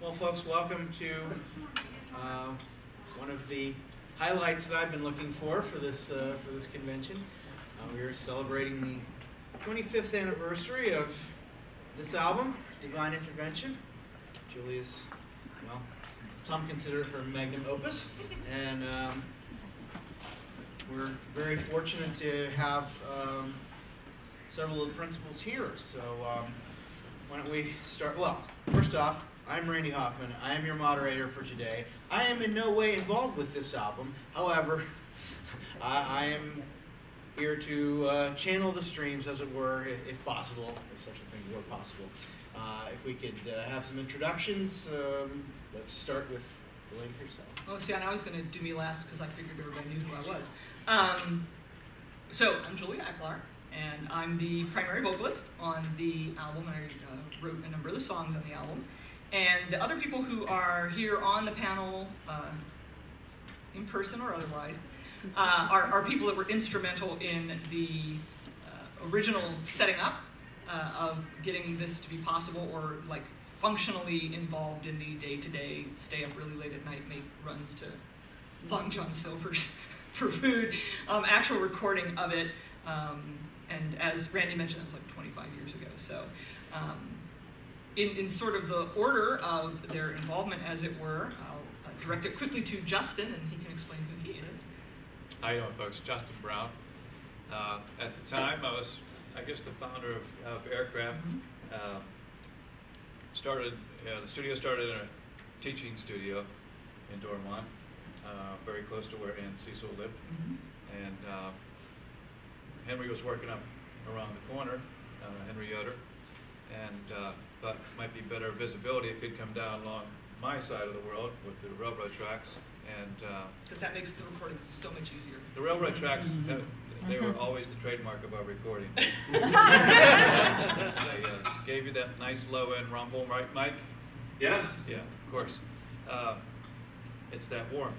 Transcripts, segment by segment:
Well, folks, welcome to one of the highlights that I've been looking for this convention. We are celebrating the 25th anniversary of this album, Divine Intervention. Julia's, well, some consider it her magnum opus, and we're very fortunate to have several of the principals here. So why don't we start? Well, first off, I'm Randy Hoffman. I am your moderator for today. I am in no way involved with this album. However, I am here to channel the streams, as it were, if possible, if such a thing were possible. If we could have some introductions, let's start with the lady herself. Oh, see, and I was going to do me last because I figured everybody knew who I was. So, I'm Julia Ecklar, and I'm the primary vocalist on the album. I wrote a number of the songs on the album. And the other people who are here on the panel, in person or otherwise, are people that were instrumental in the original setting up of getting this to be possible, or like functionally involved in the day-to-day, stay up really late at night, make runs to Long John Silver's for food, actual recording of it. And as Randy mentioned, it was like 25 years ago. So in sort of the order of their involvement, as it were, I'll direct it quickly to Justin, and he can explain who he is. How you doing, folks? Justin Brown. At the time, I was, I guess, the founder of Aircraft. Mm-hmm. The studio started in a teaching studio in Dormont, very close to where Ann Cecil lived. Mm-hmm. And Henry was working up around the corner, Henry Yoder, and thought it might be better visibility if he'd come down along my side of the world with the railroad tracks. And because that makes the recording so much easier. The railroad tracks, they were always the trademark of our recording. They gave you that nice low-end rumble, right, Mike? Yes. Yeah, of course. It's that warmth.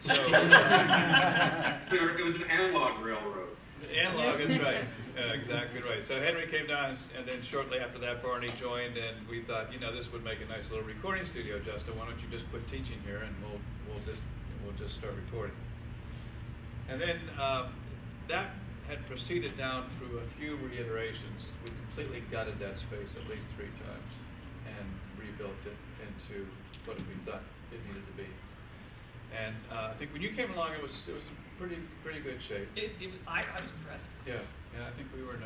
So, it was an analog railroad. Analog, that's right. Exactly right. So Henry came down, and then shortly after that, Barney joined, and we thought, this would make a nice little recording studio, Justin. Why don't you just quit teaching here, and we'll just start recording. And then that had proceeded down through a few reiterations. We completely gutted that space at least 3 times and rebuilt it into what we thought it needed to be. And I think when you came along, it was in pretty good shape. I was impressed. Yeah, I think we were in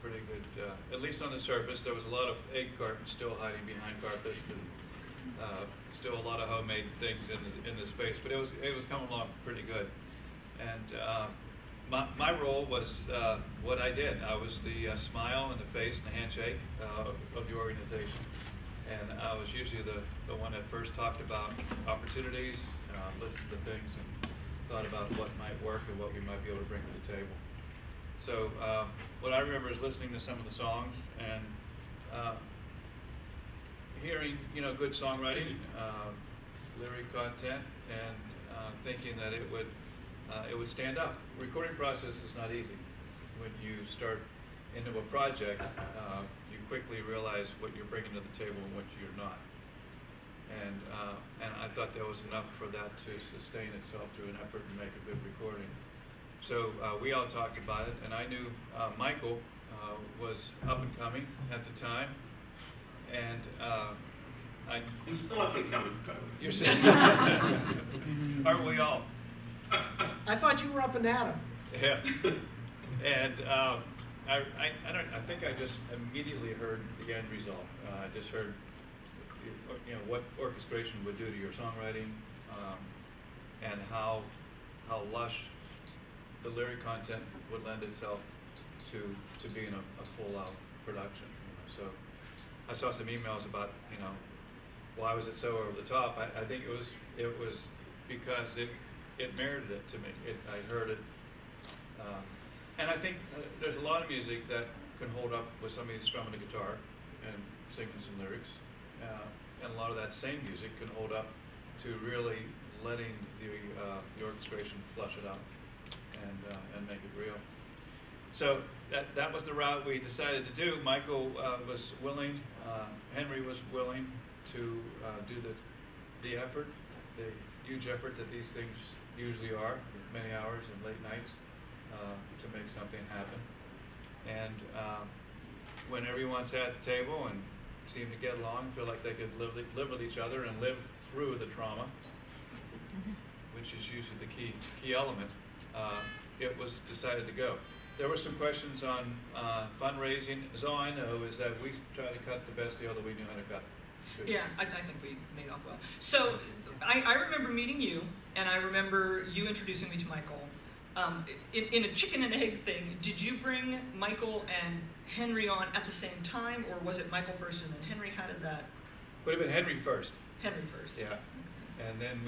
pretty good. At least on the surface, there was a lot of egg cartons still hiding behind carpets, and still a lot of homemade things in the space. But it was coming along pretty good. And my role was what I did. I was the smile and the face and the handshake of the organization. And I was usually the one that first talked about opportunities, listened to things, and thought about what might work and what we might be able to bring to the table. So what I remember is listening to some of the songs and hearing, good songwriting, lyric content, and thinking that it would stand up. Recording process is not easy. When you start into a project, you quickly realize what you're bringing to the table and what you're not. And I thought there was enough for that to sustain itself through an effort to make a good recording. So we all talked about it, and I knew Michael was up and coming at the time, and He's still up and coming. You're saying, aren't we all? I thought you were up and at him. Yeah. And I think I just immediately heard the end result. I just heard, what orchestration would do to your songwriting, and how lush the lyric content would lend itself to being a full-out production. So I saw some emails about, why was it so over the top? I think it was because it merited it to me. I heard it. And I think there's a lot of music that can hold up with somebody strumming a guitar and singing some lyrics. And a lot of that same music can hold up to really letting the orchestration flush it out and make it real. So that was the route we decided to do. Michael was willing, Henry was willing, to do the effort, the huge effort that these things usually are, with many hours and late nights, to make something happen. And when everyone sat at the table and seemed to get along, feel like they could live with each other and live through the trauma, which is usually the key element, it was decided to go. There were some questions on fundraising. As all I know is that we tried to cut the best deal that we knew how to cut. Yeah, I think we made off well. So I remember meeting you, and I remember you introducing me to Michael. In a chicken and egg thing, did you bring Michael and Henry on at the same time, or was it Michael first and then Henry? How did that? Would have been Henry first. Henry first. Yeah, and then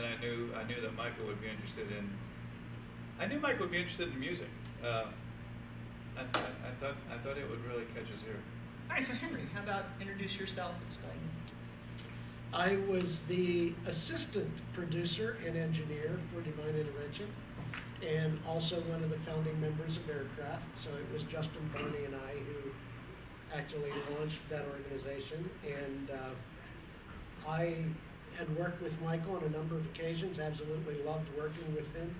I knew that Michael would be interested in. I knew Michael would be interested in music. I thought it would really catch his ear. All right, so Henry, how about introduce yourself, explain. I was the assistant producer and engineer for Divine Intervention, and also one of the founding members of Aircraft. So it was Justin Barney and I who actually launched that organization. And I had worked with Michael on a number of occasions, absolutely loved working with him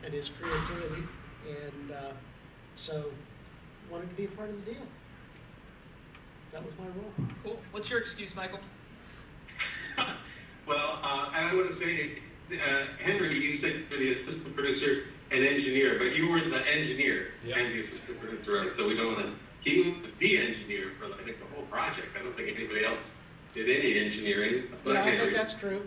and his creativity, and so wanted to be a part of the deal. That was my role. Cool. What's your excuse, Michael? Well, I want to say, Henry, you said you're the assistant producer and engineer, but you were the engineer and the assistant producer, right? So we don't want to. He was the engineer for, I think, the whole project. I don't think anybody else did any engineering. Yeah, I think that's true.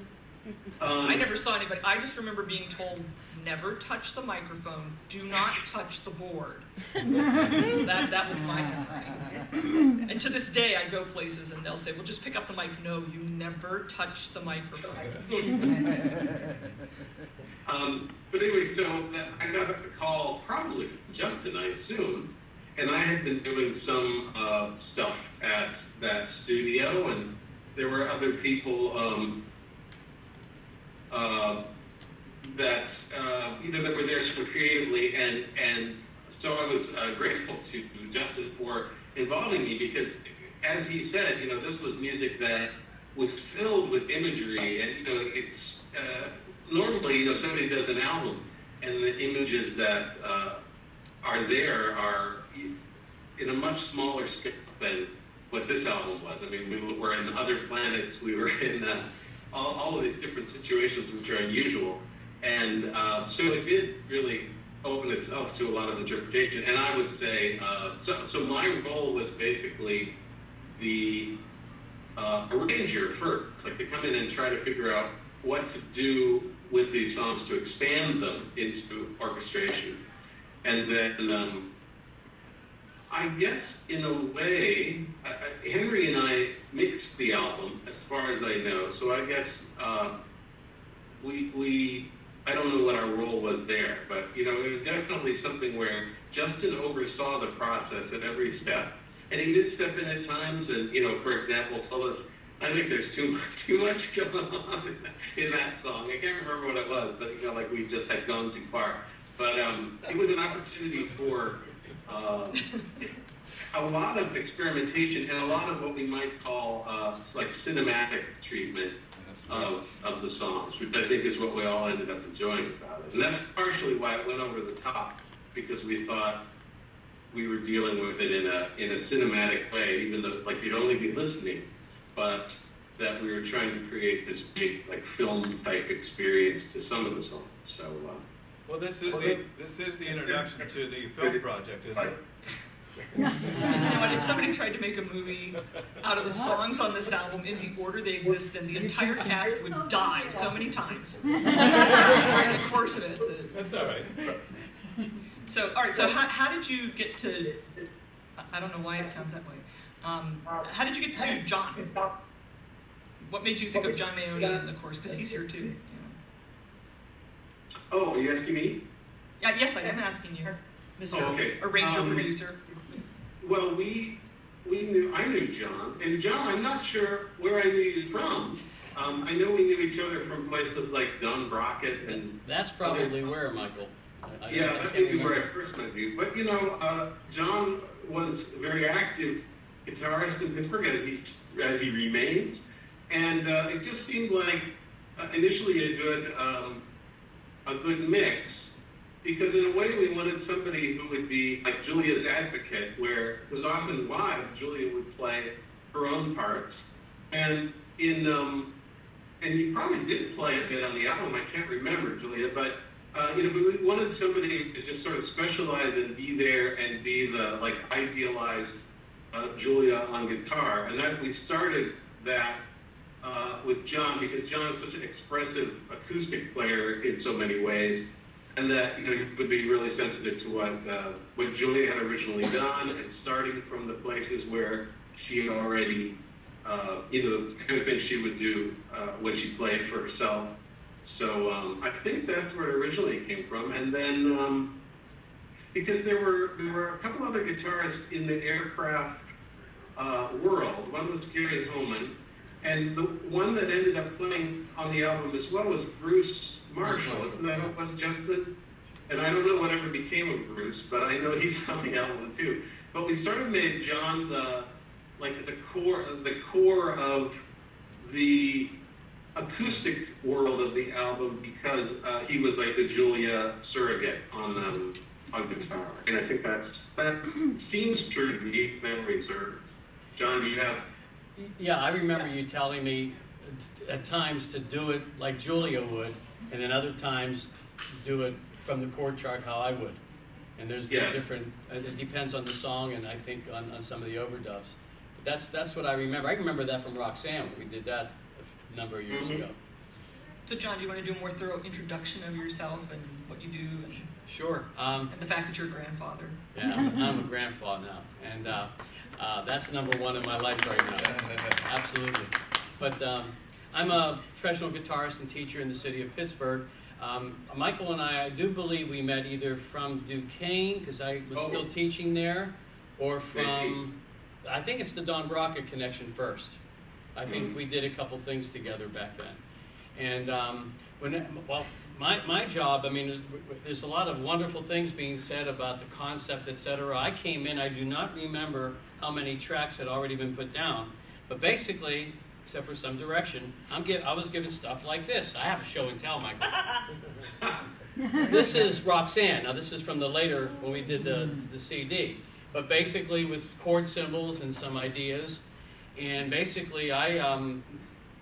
I never saw anybody. I just remember being told, never touch the microphone, do not touch the board. So that was my memory. And to this day, I go places and they'll say, well, just pick up the mic. No, you never touch the microphone. But anyway, so I got a call, probably Justin, I assume, and I had been doing some stuff at that studio, and there were other people that were there sort of creatively, and so I was grateful to Justin for involving me, because as he said, this was music that was filled with imagery, and it's normally somebody does an album and the images that are there are in a much smaller scale than what this album was. I mean, we were in other planets, we were in all of these different situations which are unusual. And so it did really open itself to a lot of interpretation. And I would say, so my role was basically the arranger first, like to come in and try to figure out what to do with these songs to expand them into orchestration. And then I guess in a way, Henry and I mixed the album as far as I know. So I guess I don't know what our role was there, but it was definitely something where Justin oversaw the process at every step, and he did step in at times, and for example, told us, I think there's too much going on in that song. I can't remember what it was, but like we just had gone too far. But it was an opportunity for a lot of experimentation and a lot of what we might call like cinematic treatment of the songs, which I think is what we all ended up enjoying about it. And that's partially why it went over the top, because we thought we were dealing with it in a cinematic way, even though like you'd only be listening, but that we were trying to create this big like film type experience to some of the songs. So well, this is the introduction to the film project, isn't it? What, if somebody tried to make a movie out of the songs on this album in the order they exist in, the entire cast would die so many times during the course of it. That's all right. So, all right. So, how did you get to? I don't know why it sounds that way. How did you get to John? What made you think of John Maione in the course? Because he's here too. Oh, are you asking me? Yeah. Yes, I am asking you, Mr. Arranger producer. Well, I knew John, and John, I'm not sure where I knew you from. I know we knew each other from places like Don Brockett and. That's probably where, Michael. That may be where I first met you. But John was a very active guitarist in Pittsburgh. He as he remains. And it just seemed like initially a good mix, because in a way we wanted somebody who would be like Julia's advocate, where it was often live, Julia would play her own parts. And and you probably did play a bit on the album, I can't remember, Julia, but we wanted somebody to just sort of specialize and be there and be the like idealized Julia on guitar. And that we started that with John, because John is such an expressive acoustic player in so many ways, and that he would be really sensitive to what Julia had originally done, and starting from the places where she had already, the kind of thing she would do when she played for herself. So I think that's where it originally came from, and then because there were a couple other guitarists in the aircraft world. One was Gary Hoffman. And the one that ended up playing on the album as well was Bruce Marshall. Isn't that what was Justin? And I don't know whatever became of Bruce, but I know he's on the album too. But we sort of made John the core of the acoustic world of the album, because he was like the Julia surrogate on guitar. And I think that seems true to me, if memory serves. John, do you have? Yeah, I remember you telling me at times to do it like Julia would, and then other times do it from the chord chart how I would. And there's different, it depends on the song, and I think on some of the overdubs. But that's what I remember. I remember that from Roxanne. We did that a number of years ago. So John, do you want to do a more thorough introduction of yourself and what you do? And sure. And the fact that you're a grandfather. Yeah, I'm a grandfather now. And that's number one in my life right now. Absolutely. But I'm a professional guitarist and teacher in the city of Pittsburgh. Michael and I do believe we met either from Duquesne, because I was still teaching there, or from, I think it's the Don Braca connection first. I think we did a couple things together back then. And my job, I mean, there's a lot of wonderful things being said about the concept, etc. I came in, I do not remember how many tracks had already been put down, but basically, except for some direction, I was given stuff like this. I have a show and tell, Michael. This is Roxanne. Now, this is from the later, when we did the CD. But basically, with chord symbols and some ideas. And basically,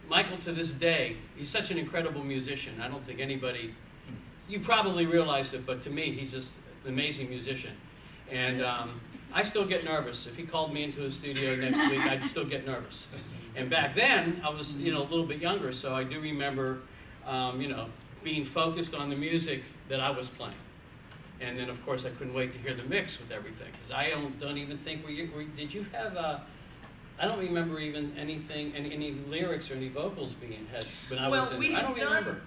Michael, to this day, he's such an incredible musician. I don't think anybody, you probably realize it, but to me, he's just an amazing musician. And I still get nervous. If he called me into his studio next week, I'd still get nervous. And back then, I was, a little bit younger, so I do remember, being focused on the music that I was playing. And then, of course, I couldn't wait to hear the mix with everything, because I don't even think did you have I don't remember even any lyrics or any vocals being had when I was in it. I don't remember.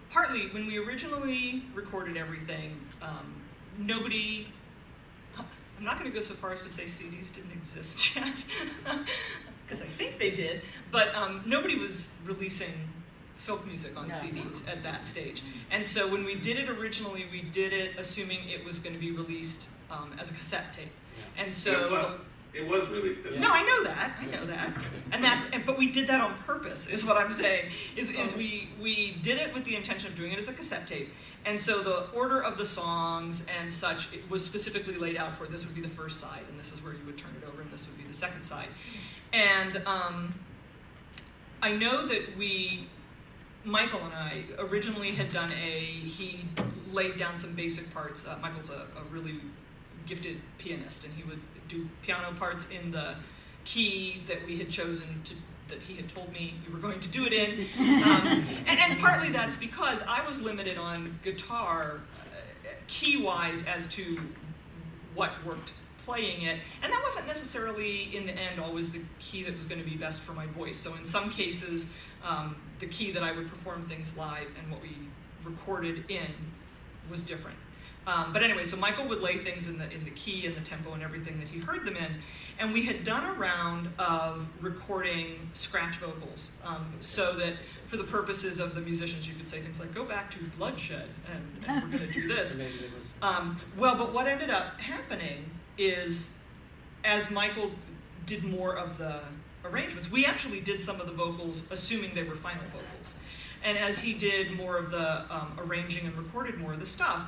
Partly, when we originally recorded everything, nobody, I'm not going to go so far as to say CDs didn't exist yet, because I think they did, but nobody was releasing filk music on CDs at that stage. And so when we did it originally, we did it assuming it was going to be released as a cassette tape. Yeah. And so... It was released. No, I know that, and but we did that on purpose, is what I'm saying. Is we did it with the intention of doing it as a cassette tape, and so the order of the songs and such, it was specifically laid out for this would be the first side, and this is where you would turn it over, and this would be the second side. And I know that Michael and I originally had done he laid down some basic parts. Michael's a really gifted pianist, and he would do piano parts in the key that we had chosen that he had told me we were going to do it in. And partly that's because I was limited on guitar key-wise as to what worked playing it, and that wasn't necessarily in the end always the key that was going to be best for my voice. So in some cases, the key that I would perform things live and what we recorded in was different. But anyway, so Michael would lay things in the key and the tempo and everything that he heard them in, and we had done a round of recording scratch vocals, so that for the purposes of the musicians, you could say things like, go back to Bloodshed, and we're going to do this. But what ended up happening is, as Michael did more of the arrangements. We actually did some of the vocals assuming they were final vocals. And as he did more of the arranging and recorded more of the stuff,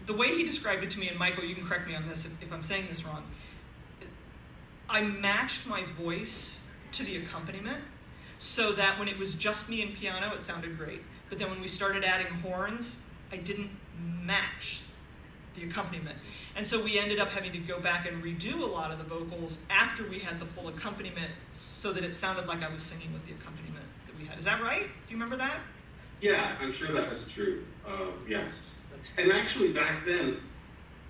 the way he described it to me, and Michael, you can correct me on this if I'm saying this wrong, I matched my voice to the accompaniment so that when it was just me and piano, it sounded great. But then when we started adding horns, I didn't match the accompaniment. And so we ended up having to go back and redo a lot of the vocals after we had the full accompaniment so that it sounded like I was singing with the accompaniment that we had. Is that right? Do you remember that? Yeah, I'm sure that was true. Yes. And actually back then,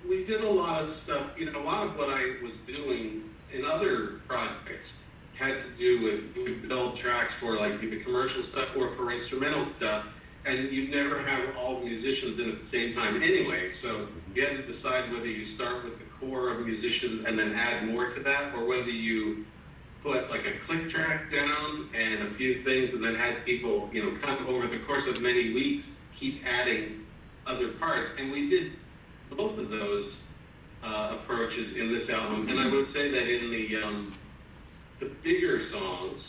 we did a lot of stuff, a lot of what I was doing in other projects had to do with, we would build tracks for like the commercial stuff or for instrumental stuff, and you'd never have all the musicians in at the same time anyway, so you had to decide whether you start with the core of musicians and then add more to that, or whether you put like a click track down and a few things and then had people, kind of over the course of many weeks, keep adding other parts. And we did both of those approaches in this album. And I would say that in the bigger songs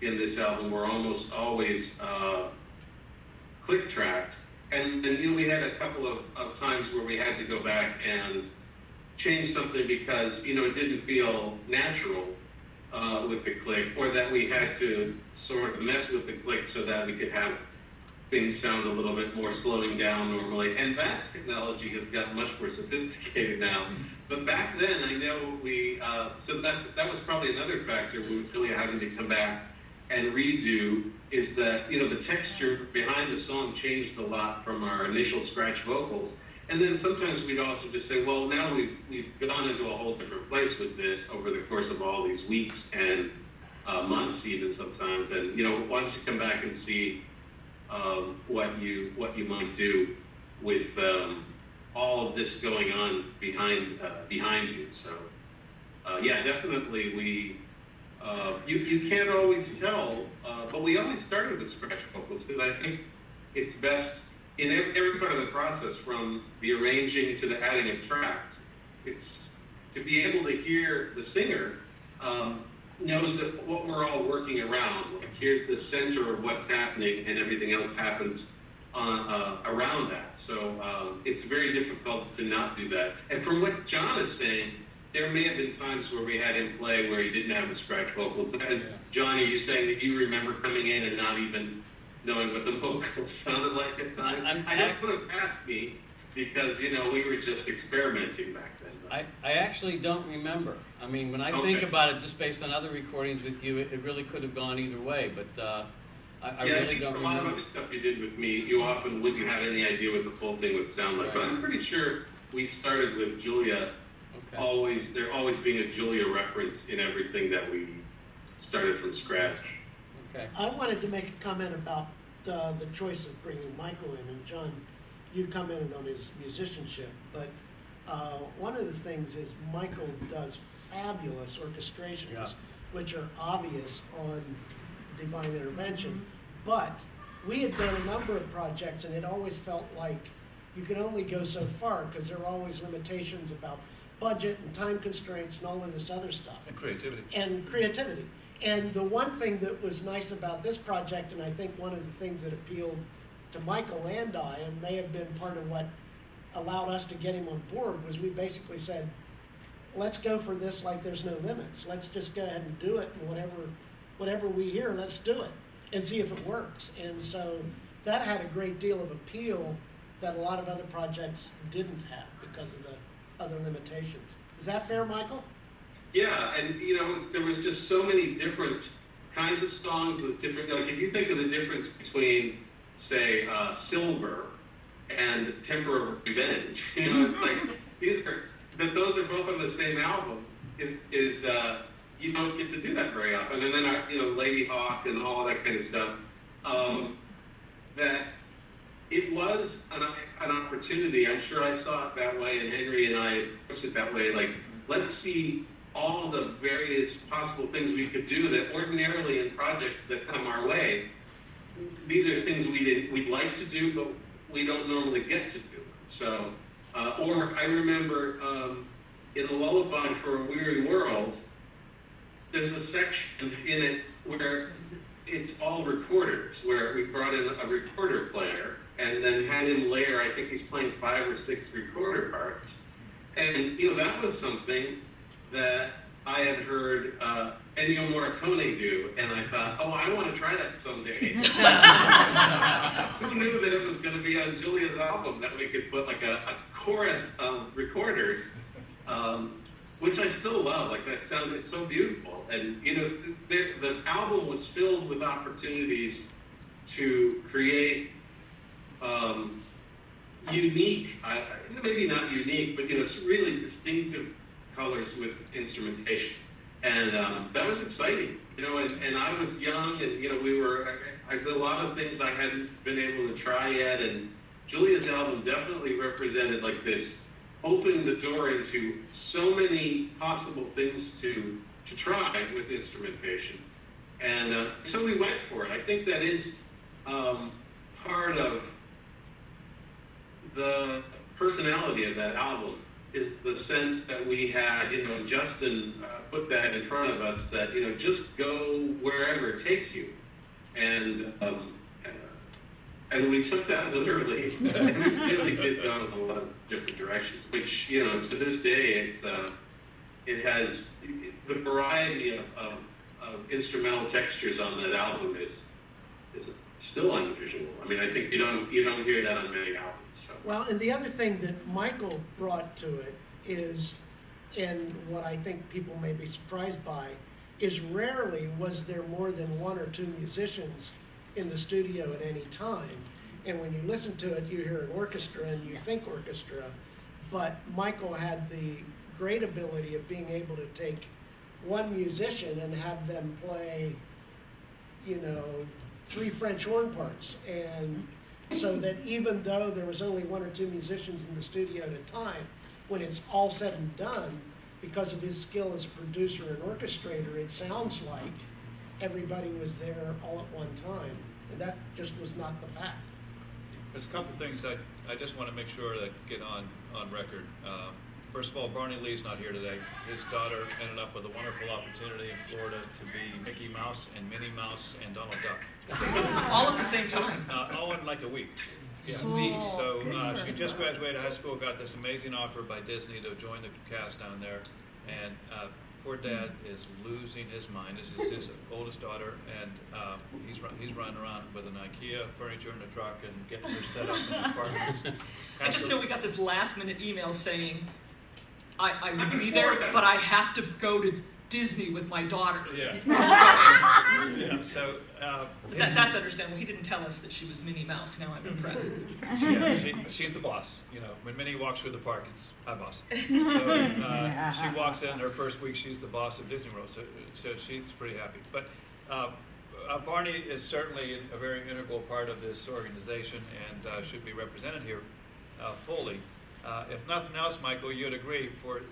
in this album were almost always click tracked. And we had a couple of times where we had to go back and change something because, it didn't feel natural with the click, or that we had to sort of mess with the click so that we could have things sound a little bit more slowing down normally. And that technology has gotten much more sophisticated now. But back then, I know so that was probably another factor we were really having to come back and redo, is that, the texture behind the song changed a lot from our initial scratch vocals. And then sometimes we'd also just say, well, now we've gone into a whole different place with this over the course of all these weeks and months even sometimes. And, why don't you come back and see what you might do with all of this going on behind you. So, yeah, definitely you can't always tell, but we always started with scratch vocals because I think it's best in every part of the process, from the arranging to the adding of tracks. It's to be able to hear the singer knows that what we're all working around. Like, here's the center of what's happening, and everything else happens around that. So it's very difficult to not do that. And from what John is saying, there may have been times where we had him play where he didn't have the scratch vocals. As John, are you saying that you remember coming in and not even knowing what the vocals sounded like at times? I don't put it past me because, we were just experimenting back then. I actually don't remember. I mean, when I think about it, just based on other recordings with you, it really could have gone either way, but I really don't remember. A lot of other stuff you did with me, you often wouldn't have any idea what the full thing would sound like. Right. But I'm pretty sure we started with Julia. Okay. There always being a Julia reference in everything that we started from scratch. Okay. I wanted to make a comment about the choice of bringing Michael in, and John, you commented on his musicianship, but one of the things is Michael does fabulous orchestrations, which are obvious on Divine Intervention, but we had done a number of projects, and it always felt like you could only go so far because there are always limitations about budget and time constraints and all of this other stuff. And creativity. And the one thing that was nice about this project, and I think one of the things that appealed to Michael and I, and may have been part of what allowed us to get him on board, was we basically said, let's go for this like there's no limits. Let's just go ahead and do it, and whatever we hear, let's do it and see if it works. And so that had a great deal of appeal that a lot of other projects didn't have because of the other limitations. Is that fair, Michael? Yeah, and there was just so many different kinds of songs with different, like if you think of the difference between, say, Silver and Temper of Revenge, it's like, those are both on the same album, you don't get to do that very often. And then, Lady Hawk and all that kind of stuff, that it was an opportunity. I'm sure I saw it that way, and Henry and I pushed it that way, like, let's see all the various possible things we could do that ordinarily in projects that come our way, these are things we'd like to do, but we don't normally get to do. So, or I remember in the Lullaby for a Weary World, there's a section in it where it's all recorders, where we brought in a recorder player and then had him layer, I think he's playing 5 or 6 recorder parts. And, that was something that I had heard Ennio Morricone do, and I thought, oh, I want to try that someday. Who knew that it was going to be on Julia's album that we could put like a chorus of recorders, which I still love. Like, that sounded so beautiful. And, the album was filled with opportunities to create unique, maybe not unique, but, really distinctive colors with instrumentation. And that was exciting, and I was young, and, I did a lot of things I hadn't been able to try yet, and Julia's album definitely represented like this, opening the door into so many possible things to try with instrumentation. And so we went for it. I think that is part of the personality of that album, is the sense that we had, Justin put that in front of us, that, just go wherever it takes you. And we took that literally, and we really did go in a lot of different directions, which, to this day, it has, the variety of instrumental textures on that album is still unusual. I mean, I think you don't hear that on many albums. Well, and the other thing that Michael brought to it is, and what I think people may be surprised by, is rarely was there more than 1 or 2 musicians in the studio at any time. And when you listen to it, you hear an orchestra and you think orchestra. But Michael had the great ability of being able to take one musician and have them play, 3 French horn parts. And so that even though there was only 1 or 2 musicians in the studio at a time, when it's all said and done, because of his skill as a producer and orchestrator, it sounds like everybody was there all at one time. And that just was not the fact. There's a couple things I just want to make sure that get on record. First of all, Barney Lee's not here today. His daughter ended up with a wonderful opportunity in Florida to be Mickey Mouse and Minnie Mouse and Donald Duck. All at the same time. All in like a week. Yeah. So she just graduated high school, got this amazing offer by Disney to join the cast down there, and poor Dad is losing his mind. This is his oldest daughter, and he's running around with an IKEA furniture in the truck and getting her set up in the apartments. I just know we got this last-minute email saying, I would be there, but I have to go to Disney with my daughter. Yeah. So that's understandable. He didn't tell us that she was Minnie Mouse. Now I'm impressed. She's the boss. When Minnie walks through the park, it's hi, boss. So she walks in her first week. She's the boss of Disney World. So she's pretty happy. But Barney is certainly a very integral part of this organization and should be represented here fully. If nothing else, Michael, you'd agree, for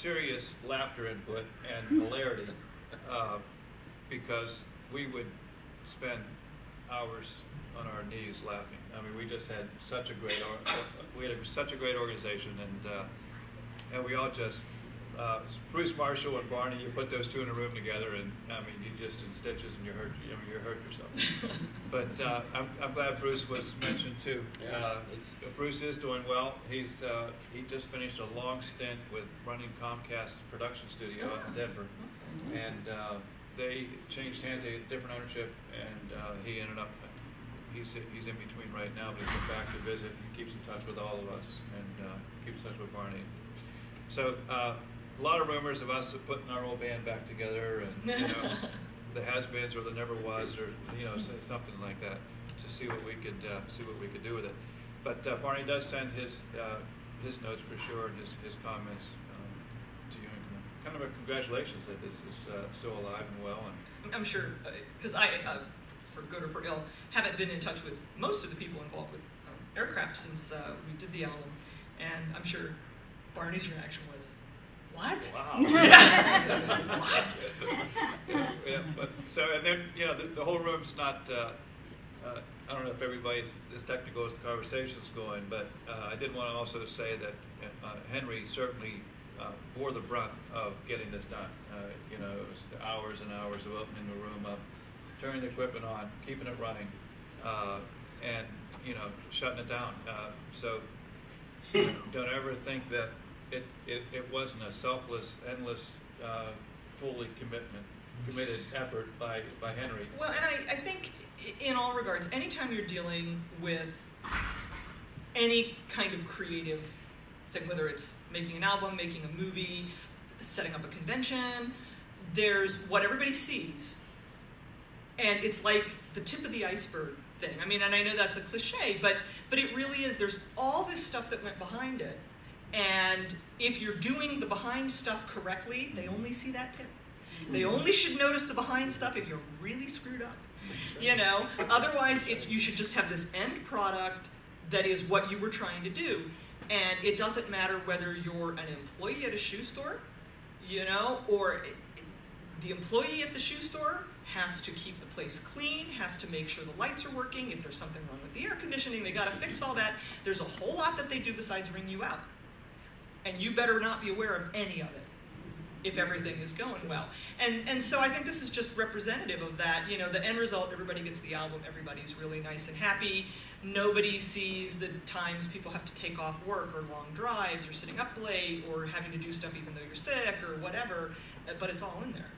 serious laughter input and hilarity, because we would spend hours on our knees laughing. I mean, we just had such a great organization, and we all just Bruce Marshall and Barney. You put those two in a room together, and I mean, you just in stitches, and you hurt yourself. But I'm glad Bruce was mentioned too. Bruce is doing well. He just finished a long stint with running Comcast's production studio out in Denver, and they changed hands. They had different ownership, and he ended up. He's in between right now, but he's been back to visit. He keeps in touch with all of us, and keeps in touch with Barney. So a lot of rumors of us putting our old band back together, and the has-beens or the never was, or something like that, to see what we could do with it. But Barney does send his notes for sure, and his comments to you. Kind of a congratulations that this is still alive and well. And I'm sure, because I, for good or for ill, haven't been in touch with most of the people involved with Aircraft since we did the album, and I'm sure Barney's reaction was, "What? Wow! What?" But so, and then the whole room's not. I don't know if everybody's as technical as the conversation's going, but I did want to also say that Henry certainly bore the brunt of getting this done. You know, it was the hours and hours of opening the room up, turning the equipment on, keeping it running, and you know, shutting it down. So don't ever think that it wasn't a selfless, endless, fully committed effort by Henry. Well, and I think in all regards, anytime you're dealing with any kind of creative thing, whether it's making an album, making a movie, setting up a convention, there's what everybody sees. And it's like the tip of the iceberg thing. I mean, and I know that's a cliche, but it really is. There's all this stuff that went behind it. And if you're doing the behind stuff correctly, they only see that tip. They only should notice the behind stuff if you're really screwed up. You know? Otherwise, you should just have this end product that is what you were trying to do. And it doesn't matter whether you're an employee at a shoe store, you know, or the employee at the shoe store has to keep the place clean, has to make sure the lights are working. If there's something wrong with the air conditioning, they got to fix all that. There's a whole lot that they do besides ring you out. And you better not be aware of any of it if everything is going well. And so I think this is just representative of that. You know, the end result, everybody gets the album, everybody's really nice and happy. Nobody sees the times people have to take off work or long drives or sitting up late or having to do stuff even though you're sick or whatever, but it's all in there.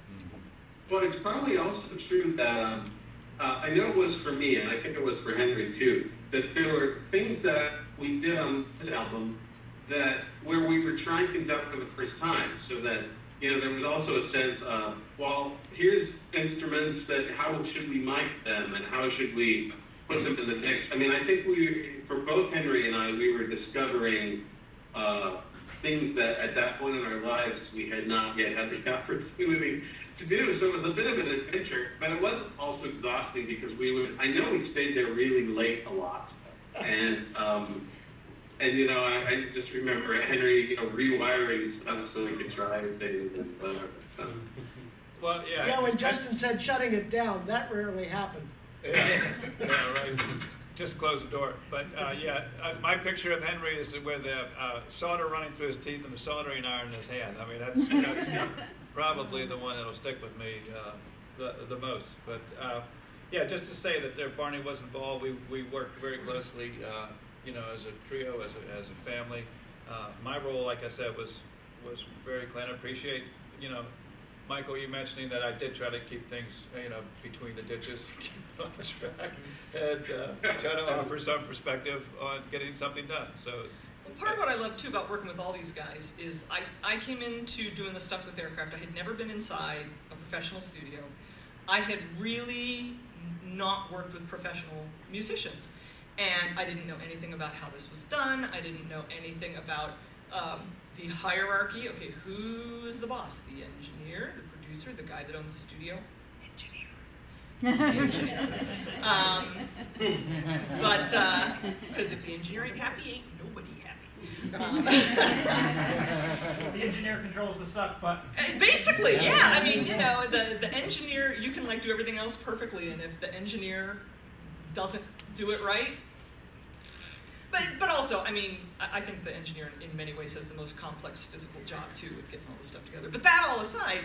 Well, it's probably also true that, I know it was for me, and I think it was for Henry too, that there were things that we did on this album that where we were trying to conduct for the first time, so that, you know, there was also a sense of, well, here's instruments that, how should we mic them, and how should we put them in the mix? I mean, I think for both Henry and I, we were discovering things that at that point in our lives we had not yet had the opportunity to do. So it was a bit of an adventure, but it wasn't also exhausting because I know we stayed there really late a lot. And you know, I just remember Henry, you know, rewiring stuff so we could try things and whatever. Well, yeah. Yeah, when Justin said shutting it down, that rarely happened. Yeah, right. Just close the door. But my picture of Henry is with solder running through his teeth and the soldering iron in his hand. I mean, that's probably the one that'll stick with me the most. But yeah, just to say that Barney was involved. We worked very closely, you know, as a trio, as a family. My role, like I said, was very clean. I appreciate, you know, Michael, you mentioning that I did try to keep things, you know, between the ditches, keep it on track, and try to offer some perspective on getting something done. So, well, part of what I love too about working with all these guys is I came into doing the stuff with Aircraft. I had never been inside a professional studio. I had really not worked with professional musicians, and I didn't know anything about how this was done. I didn't know anything about the hierarchy. Okay, who's the boss? The engineer, the producer, the guy that owns the studio? Engineer. But, because if the engineer ain't happy, ain't nobody happy. The engineer controls the suck button. Basically, yeah. I mean, you know, the engineer, you can like do everything else perfectly, and if the engineer doesn't do it right, But also, I mean, I think the engineer in many ways has the most complex physical job, too, with getting all this stuff together. But that all aside,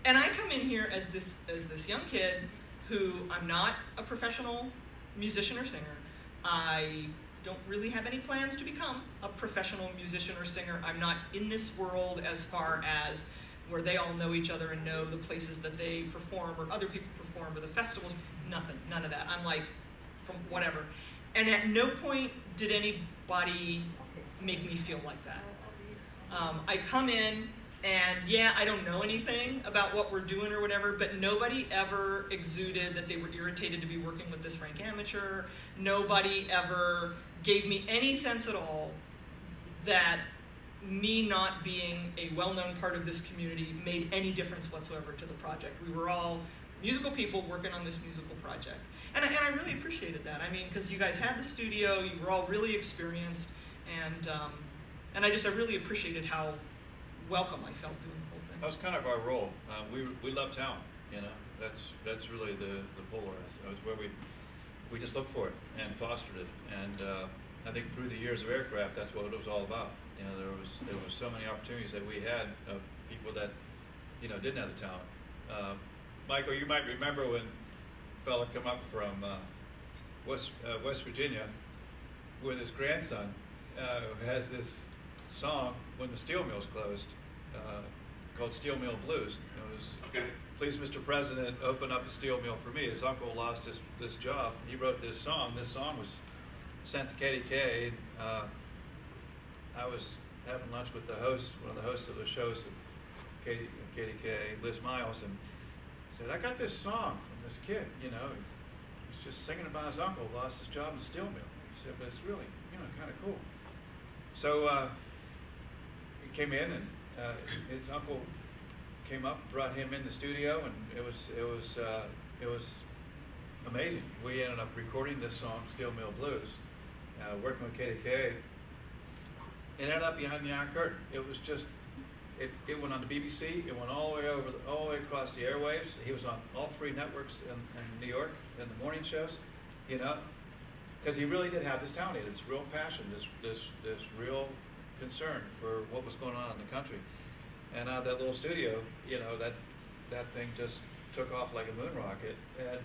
and I come in here as this young kid who I'm not a professional musician or singer. I don't really have any plans to become a professional musician or singer. I'm not in this world as far as where they all know each other and know the places that they perform or other people perform or the festivals. Nothing, none of that. I'm like, from whatever. And at no point did anybody make me feel like that. I come in, and yeah, I don't know anything about what we're doing or whatever, but nobody ever exuded that they were irritated to be working with this rank amateur. Nobody ever gave me any sense at all that me not being a well-known part of this community made any difference whatsoever to the project. We were all musical people working on this musical project. And I really appreciated that. I mean, because you guys had the studio, you were all really experienced, and I really appreciated how welcome I felt doing the whole thing. That was kind of our role. We love talent, you know. That's really the pull. That was where we just looked for it and fostered it. And I think through the years of Aircraft, that's what it was all about. You know, there was so many opportunities that we had of people that, you know, didn't have the talent. Michael, you might remember when a fella come up from West Virginia with his grandson who has this song when the steel mill's closed called Steel Mill Blues. It was, Okay. Please, Mr. President, open up a steel mill for me. His uncle lost this job. He wrote this song. This song was sent to KDK. I was having lunch with the host, one of the hosts of the shows at KDK, Liz Miles, and said, I got this song from this kid, you know. He's just singing about his uncle who lost his job in the steel mill. He said, but it's really, you know, kind of cool. So he came in, and his uncle came up, brought him in the studio, and it was amazing. We ended up recording this song, Steel Mill Blues, working with KDK. It ended up behind the Iron Curtain. It was just, it went on the BBC. It went all the way all the way across the airwaves. He was on all 3 networks in New York in the morning shows, you know, because he really did have this talent. This real passion, this real concern for what was going on in the country. And out of that little studio, you know, that thing just took off like a moon rocket, and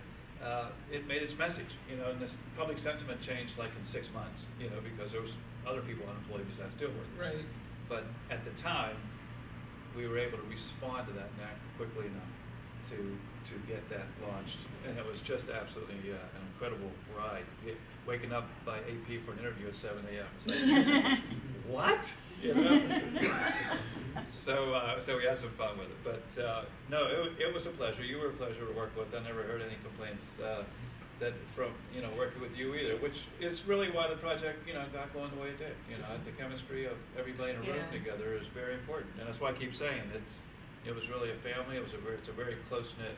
it made its message, you know. And this public sentiment changed like in 6 months, you know, because there was other people unemployed besides Steelwork. Right. But at the time, we were able to respond to that quickly enough to get that launched, and it was just absolutely an incredible ride. Waking up by 8 p.m. for an interview at 7 a.m. Like, what? You know? So we had some fun with it. But no, it was a pleasure. You were a pleasure to work with. I never heard any complaints that from, you know, working with you either, which is really why the project, you know, got going the way it did. You know, the chemistry of everybody in a room together is very important, and that's why I keep saying it was really a family. It's a very close knit.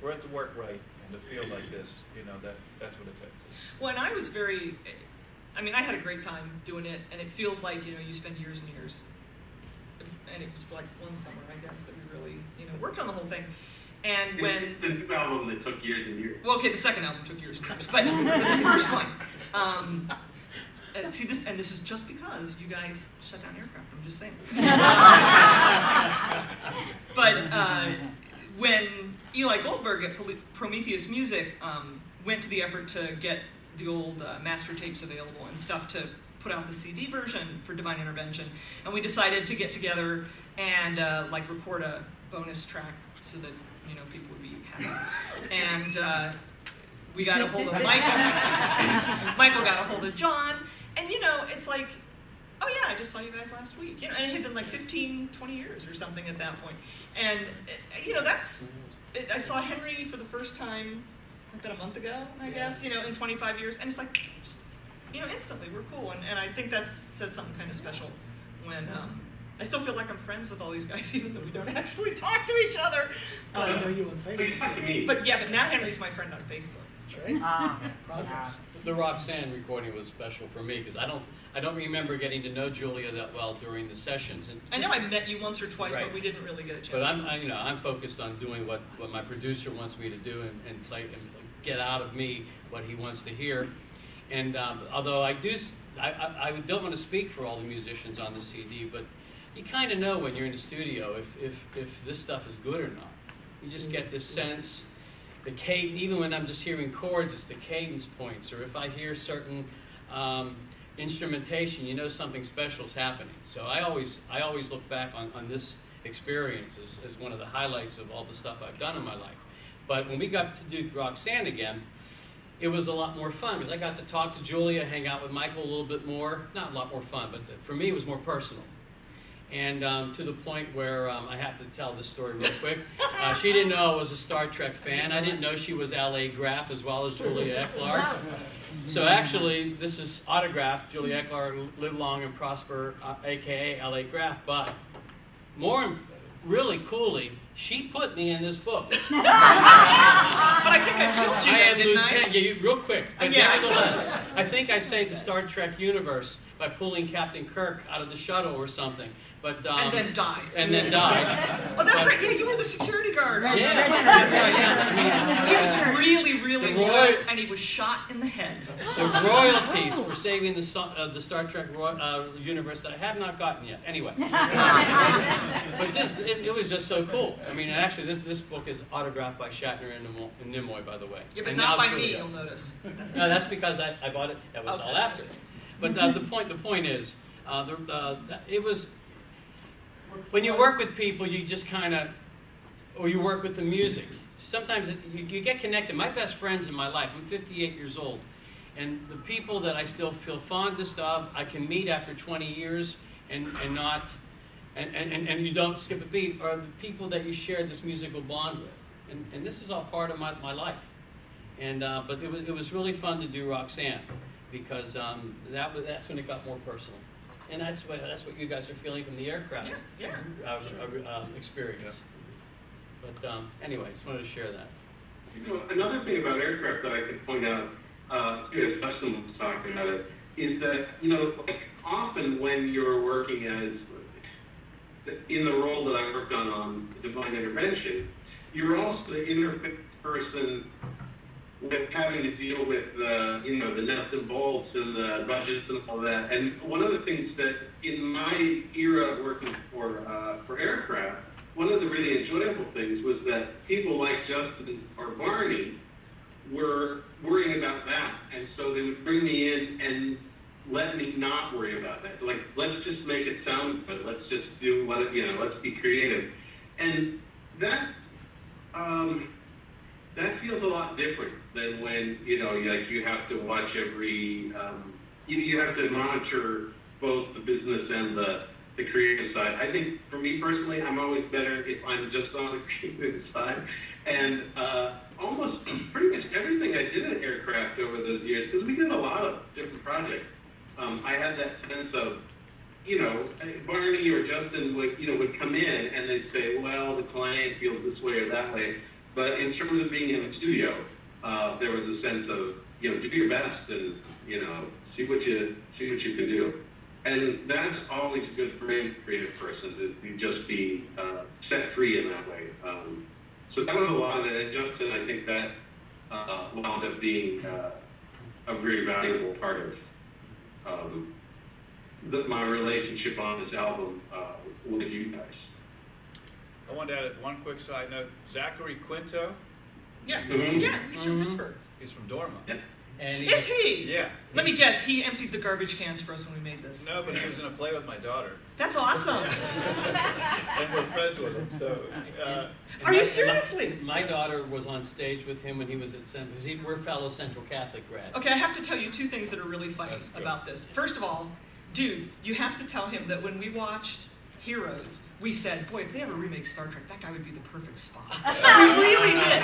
For it to work right and to feel like this, you know, that's what it takes. Well, and I was I had a great time doing it, and it feels like, you know, you spend years and years. And it was like one summer, I guess, that we really, you know, worked on the whole thing. And when the new album that took years and years. Well, okay, the second album took years and years, but the first one. And see this, and this is just because you guys shut down aircraft. I'm just saying. But when Eli Goldberg at Prometheus Music went to the effort to get the old master tapes available and stuff to put out the CD version for Divine Intervention, and we decided to get together and record a bonus track so that, you know, people would be happy. And we got a hold of Michael. Michael got a hold of John, and, you know, it's like, oh yeah, I just saw you guys last week. You know, and it had been like 15, 20 years or something at that point. And, you know, I saw Henry for the first time about a month ago, I guess, you know, in 25 years. And it's like, just, you know, instantly, we're cool. And I think that says something kind of special when I still feel like I'm friends with all these guys, even though we don't actually talk to each other. I know you on Facebook. But yeah, but now Henry's my friend on Facebook. Right? The Roxanne recording was special for me because I don't remember getting to know Julia that well during the sessions. And I know I met you once or twice, right. But we didn't really get a chance. But I'm focused on doing what my producer wants me to do and play and get out of me what he wants to hear. And although I don't want to speak for all the musicians on the CD, but you kind of know when you're in the studio if this stuff is good or not. You just get this sense. The cadence, even when I'm just hearing chords, it's the cadence points, or if I hear certain instrumentation, you know something special is happening. So I always look back on this experience as one of the highlights of all the stuff I've done in my life. But when we got to do Roxanne again, it was a lot more fun because I got to talk to Julia, hang out with Michael a little bit more. Not a lot more fun, but for me it was more personal. And to the point where I have to tell this story real quick. She didn't know I was a Star Trek fan. I didn't know she was L.A. Graff as well as Julia Ecklar. So actually, this is autographed. Julia Ecklar, live long and prosper, a.k.a. L.A. Graff. But more really coolly, she put me in this book. But I think I killed you, didn't I? Yeah, real quick. Yeah, I think I saved the Star Trek universe by pulling Captain Kirk out of the shuttle or something. But, and then dies. And then died. Oh, that's right. Yeah, you were the security guard. Yeah. That's right, yeah. He was really, really good, and he was shot in the head. The royalties for saving the Star Trek universe that I have not gotten yet. Anyway. But it was just so cool. I mean, actually, this book is autographed by Shatner and Nimoy, by the way. Yeah, but and not by Sure me, you'll notice. No, that's because I bought it. That was all after. But the point is, it was, when you work with people, you just kind of, or you work with the music. Sometimes you get connected. My best friends in my life, I'm 58 years old, and the people that I still feel fondest of, I can meet after 20 years and you don't skip a beat, are the people that you share this musical bond with. And this is all part of my life. And but it was really fun to do Roxanne, because that's when it got more personal. And that's what you guys are feeling from the aircraft experience. But anyway, just wanted to share that. You know, another thing about aircraft that I can point out, as Dustin was talking about it, is that, you know, like often when you're working as, in the role that I worked on Divine Intervention, you're also the interface person with having to deal with the nuts and bolts and the budgets and all that. And one of the things that in my era of working for aircraft, one of the really enjoyable things was that people like Justin or Barney were worrying about that, and so they would bring me in and let me not worry about that. Like, let's just make it sound good. Let's just do let's be creative, and that feels a lot different than when, you have to watch every, you have to monitor both the business and the creative side. I think for me personally, I'm always better if I'm just on the creative side. And almost pretty much everything I did at Aircraft over those years, because we did a lot of different projects, I had that sense of, Barney or Justin would come in and they'd say, well, the client feels this way or that way. But in terms of being in the studio, there was a sense of, do your best and, see what you can do. And that's always good for any creative person, to just be set free in that way. So that was a lot of it. And Justin, I think that wound up being a very valuable part of my relationship on this album with you guys. I wanted to add one quick side note. Zachary Quinto. Yeah, Mm-hmm. Yeah, he's from Pittsburgh. He's from Dorma. Yeah. And Is he? Yeah. Let me guess, he emptied the garbage cans for us when we made this. No, but he was in a play with my daughter. That's awesome. And we're friends with him. So, Are you seriously? My daughter was on stage with him when he was at we're fellow Central Catholic grads. Okay, I have to tell you two things that are really funny about this. First of all, dude, you have to tell him that when we watched Heroes, we said, boy, if they ever remake Star Trek, that guy would be the perfect Spock. We really did.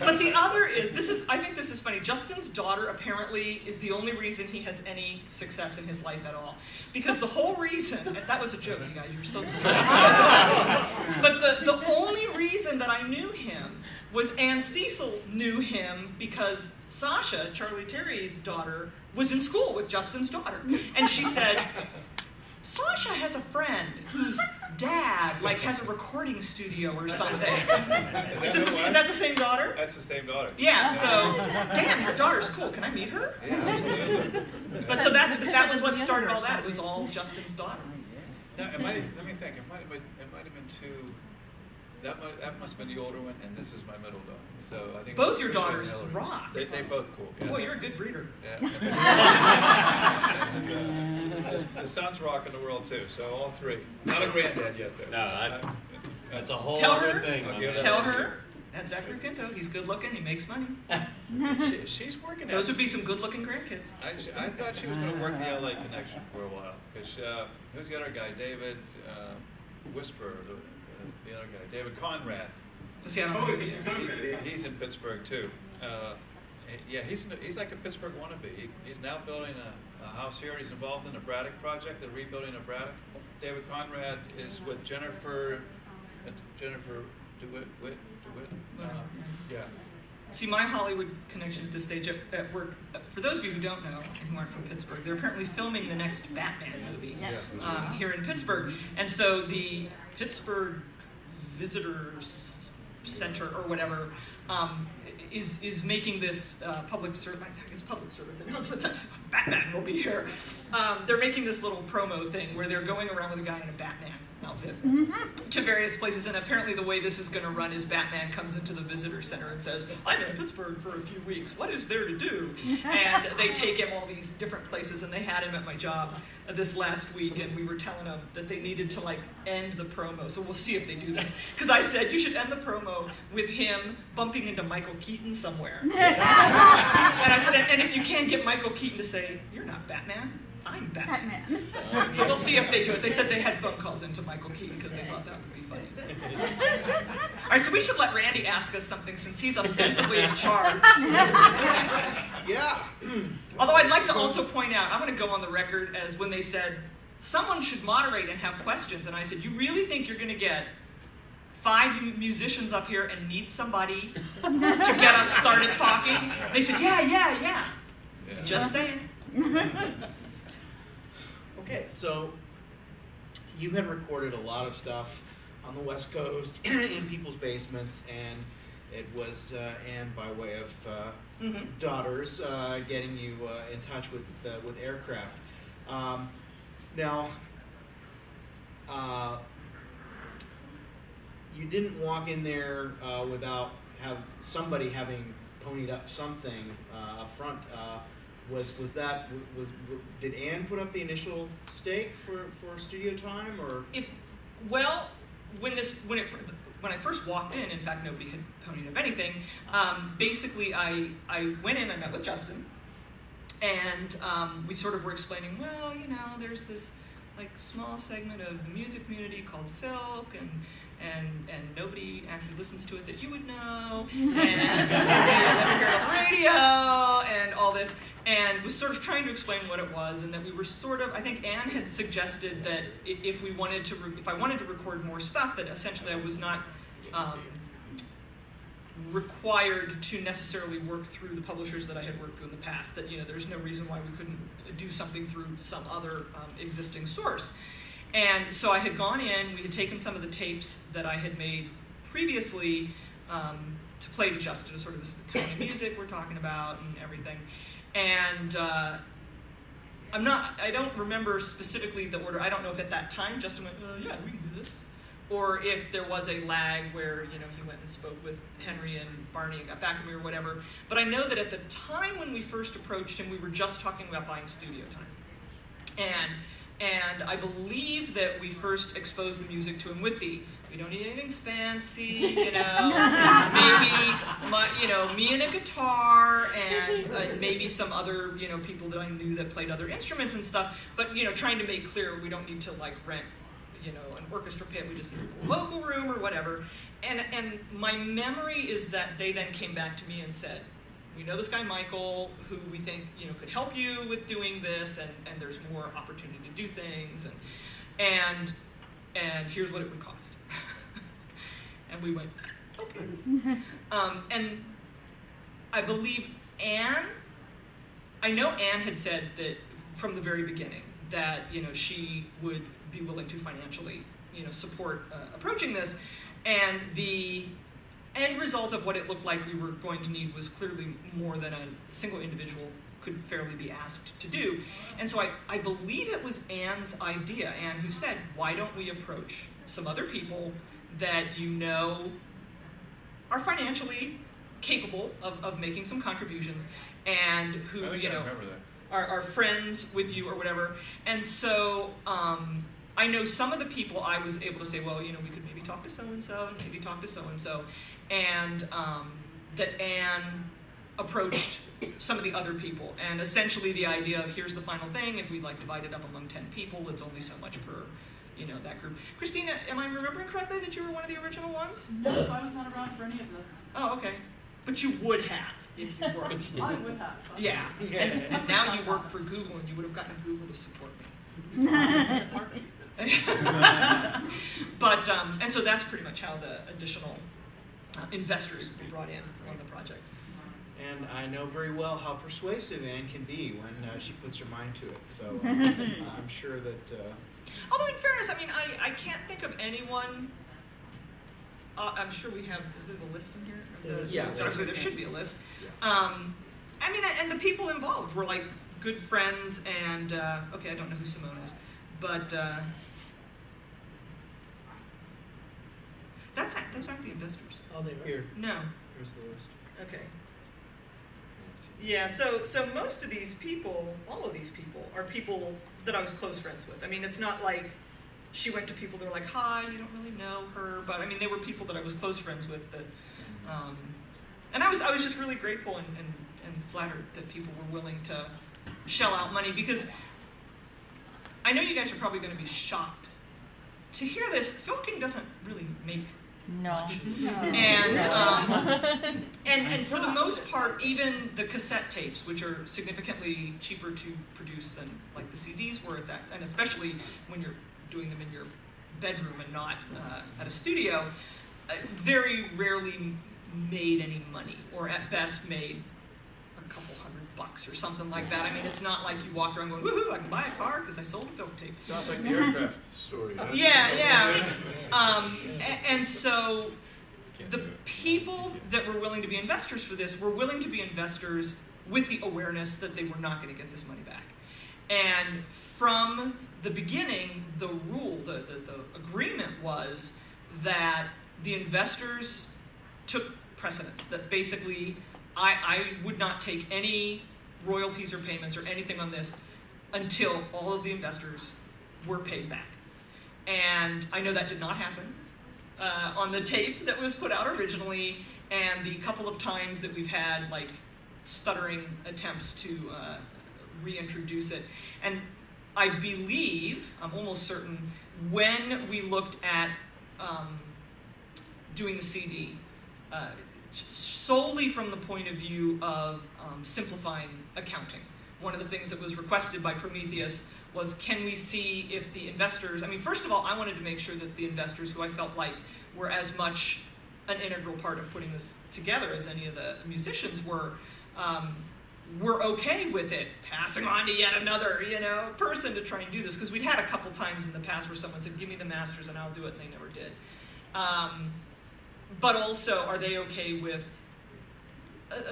But the other is, I think this is funny. Justin's daughter apparently is the only reason he has any success in his life at all. Because the whole reason, that was a joke, you guys, you were supposed to But the only reason that I knew him was Ann Cecil knew him because Sasha, Charlie Terry's daughter, was in school with Justin's daughter. And she said, Sasha has a friend whose dad, has a recording studio or something. Is that the same daughter? That's the same daughter. Yeah, so, damn, your daughter's cool. Can I meet her? Yeah, absolutely. But so that was what started all that. It was all Justin's daughter. Now, let me think. It might have been two. That must have been the older one, and this is my middle daughter. So I think both your daughters rock. They both cool. Yeah. Boy, you're a good breeder. Yeah. The sons rock in the world too. So all three. Not a granddad yet, though. No, that's a whole Tell other her. thing. Tell her. That's Zachary Quinto. He's good looking. He makes money. She's working. Those would be some good looking grandkids. I thought she was going to work the LA connection for a while because who's the other guy? David Whisper. The other guy, David Conrad. See, I don't know who he is. He's in Pittsburgh too. He's like a Pittsburgh wannabe. He's now building a house here. He's involved in the Braddock project, the rebuilding of Braddock. David Conrad is with Jennifer DeWitt. Yeah. See, my Hollywood connection at this stage at work, for those of you who don't know and who aren't from Pittsburgh, they're apparently filming the next Batman movie here in Pittsburgh. And so the Pittsburgh Visitors Center or whatever is making this public service announcement that Batman will be here. They're making this little promo thing where they're going around with a guy in a Batman outfit to various places, and apparently the way this is going to run is Batman comes into the visitor center and says, I'm in Pittsburgh for a few weeks, what is there to do? And they take him all these different places, and they had him at my job this last week, and we were telling them that they needed to like end the promo, so we'll see if they do this, because I said you should end the promo with him bumping into Michael Keaton somewhere. And I said, and if you can get Michael Keaton to say, you're not Batman, I'm Batman. So we'll see if they do it. They said they had phone calls into Michael Keaton because they thought that would be funny. All right, so we should let Randy ask us something since he's ostensibly in charge. Yeah. Although I'd like to also point out, I'm going to go on the record as when they said, someone should moderate and have questions. And I said, you really think you're going to get 5 musicians up here and need somebody to get us started talking? They said, yeah. Just saying. Okay, so you had recorded a lot of stuff on the West Coast in people's basements, and it was Anne, by way of daughters, getting you in touch with Aircraft. Now, you didn't walk in there without somebody having ponied up something up front. Did Anne put up the initial stake for studio time, or? When I first walked in fact, nobody had ponied up anything. Basically, I went in, I met with Justin, and we sort of were explaining, well, there's this like small segment of the music community called filk, and nobody actually listens to it that you would know, and they never hear it on the radio, and all this, and was sort of trying to explain what it was, and that we were sort of, I think Anne had suggested that if I wanted to record more stuff, that essentially I was not required to necessarily work through the publishers that I had worked through in the past, that there's no reason why we couldn't do something through some other existing source. And so I had gone in, we had taken some of the tapes that I had made previously to play to Justin, sort of this is the kind of music we're talking about and everything. And I don't remember specifically the order. I don't know if at that time Justin went, yeah, we can do this. Or if there was a lag where, he went and spoke with Henry and Barney and got back to me or whatever. But I know that at the time when we first approached him, we were just talking about buying studio time. And I believe that we first exposed the music to him with we don't need anything fancy, maybe me and a guitar and maybe some other, people that I knew that played other instruments and stuff. But, trying to make clear we don't need to like rent, an orchestra pit, we just need a vocal room or whatever. And my memory is that they then came back to me and said, we know this guy Michael, who we think could help you with doing this, and there's more opportunity to do things, and here's what it would cost. And we went, okay. And I believe I know Anne had said that from the very beginning that she would be willing to financially support approaching this, and the end result of what it looked like we were going to need was clearly more than a single individual could fairly be asked to do. And so I believe it was Anne's idea, Anne, who said, why don't we approach some other people that are financially capable of making some contributions, and who, are friends with you or whatever. And so I know some of the people I was able to say, well, we could maybe talk to so-and-so, and maybe talk to so-and-so. And that Anne approached some of the other people. And essentially the idea of, here's the final thing, if we divide it up among 10 people, it's only so much per, that group. Christina, am I remembering correctly that you were one of the original ones? No, I was not around for any of this. Oh, okay. But you would have, if you were. I would have. Yeah. And now you work for Google, and you would have gotten Google to support me. But, and so that's pretty much how the additional investors we brought in on the project. And I know very well how persuasive Anne can be when she puts her mind to it. So I'm sure that... Although in fairness, I mean, I can't think of anyone... I'm sure we have... Is there a list in here? Yeah. There should be a list. Yeah. I mean, and the people involved were like good friends and... okay, I don't know who Simone is. But... those aren't the investors. Oh, they were. Here, No. here's the list. Okay. Yeah, so most of these people, all of these people, are people that I was close friends with. I mean, it's not like she went to people that were like, hi, you don't really know her, but I mean, they were people that I was close friends with. That, and I was just really grateful and flattered that people were willing to shell out money, because I know you guys are probably going to be shocked to hear this. Filking doesn't really make much. And for the most part, even the cassette tapes, which are significantly cheaper to produce than like the CDs were at that, and especially when you're doing them in your bedroom and not at a studio, very rarely made any money, or at best made a couple $100 or something like that. I mean, it's not like you walk around going, woohoo, I can buy a car because I sold a film tape. Sounds like the aircraft story. Huh? Yeah. And so the people that were willing to be investors for this were willing to be investors with the awareness that they were not going to get this money back. And from the beginning, the rule, the agreement was that the investors took precedence, that basically I would not take any royalties or payments or anything on this until all of the investors were paid back. And I know that did not happen on the tape that was put out originally, and the couple of times that we've had like stuttering attempts to reintroduce it. And I believe, I'm almost certain, when we looked at doing the CD, solely from the point of view of simplifying accounting. One of the things that was requested by Prometheus was, can we see if the investors, I mean, first of all, I wanted to make sure that the investors, who I felt like were as much an integral part of putting this together as any of the musicians were okay with it passing on to yet another, person to try and do this. Because we'd had a couple times in the past where someone said, give me the masters and I'll do it, and they never did. But also, are they okay with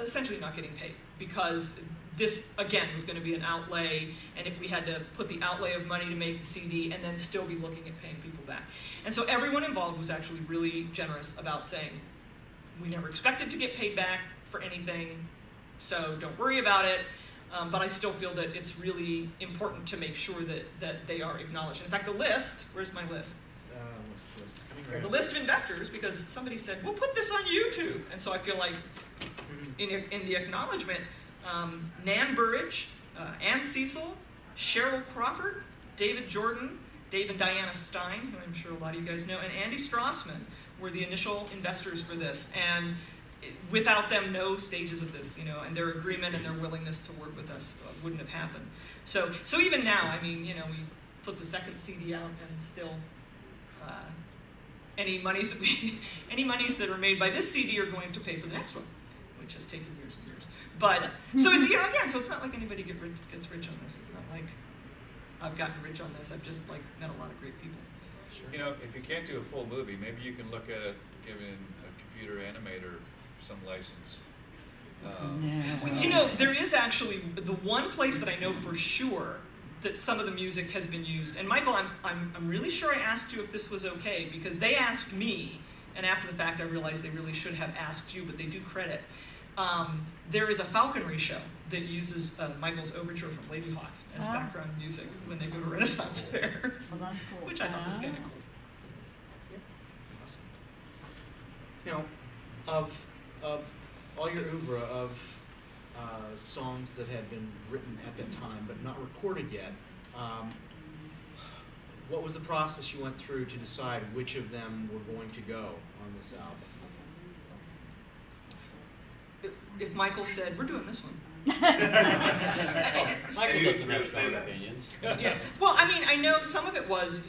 essentially not getting paid? Because this, again, was going to be an outlay, and if we had to put the outlay of money to make the CD and then still be looking at paying people back. And so everyone involved was actually really generous about saying, we never expected to get paid back for anything, so don't worry about it. But I still feel that it's really important to make sure that they are acknowledged. In fact, the list, where's my list? The list of investors, because somebody said, we'll put this on YouTube. And so I feel like in the acknowledgement, Nan Burridge, Ann Cecil, Cheryl Crawford, David Jordan, Dave and Diana Stein, who I'm sure a lot of you guys know, and Andy Strassman were the initial investors for this. And without them, no stages of this, and their agreement and their willingness to work with us wouldn't have happened. So even now, I mean, we put the second CD out, and still any monies that are made by this CD are going to pay for the next one, which has taken years and years. But so it's, again, so it's not like anybody gets rich on this. It's not like I've gotten rich on this. I've just met a lot of great people. Sure. If you can't do a full movie, maybe you can look at giving a computer animator some license. There is actually the one place that I know for sure that some of the music has been used. And Michael, I'm really sure I asked you if this was okay, because they asked me, and after the fact I realized they really should have asked you, but they do credit. There is a falconry show that uses Michael's overture from Lady Hawk as background music when they go to Renaissance fairs, which I thought was kind of cool. Awesome. Of all your oeuvre of songs that had been written at that time but not recorded yet, what was the process you went through to decide which of them were going to go on this album? If Michael said, we're doing this one. Michael doesn't have strong opinions. Yeah. Well, I mean, I know some of it was,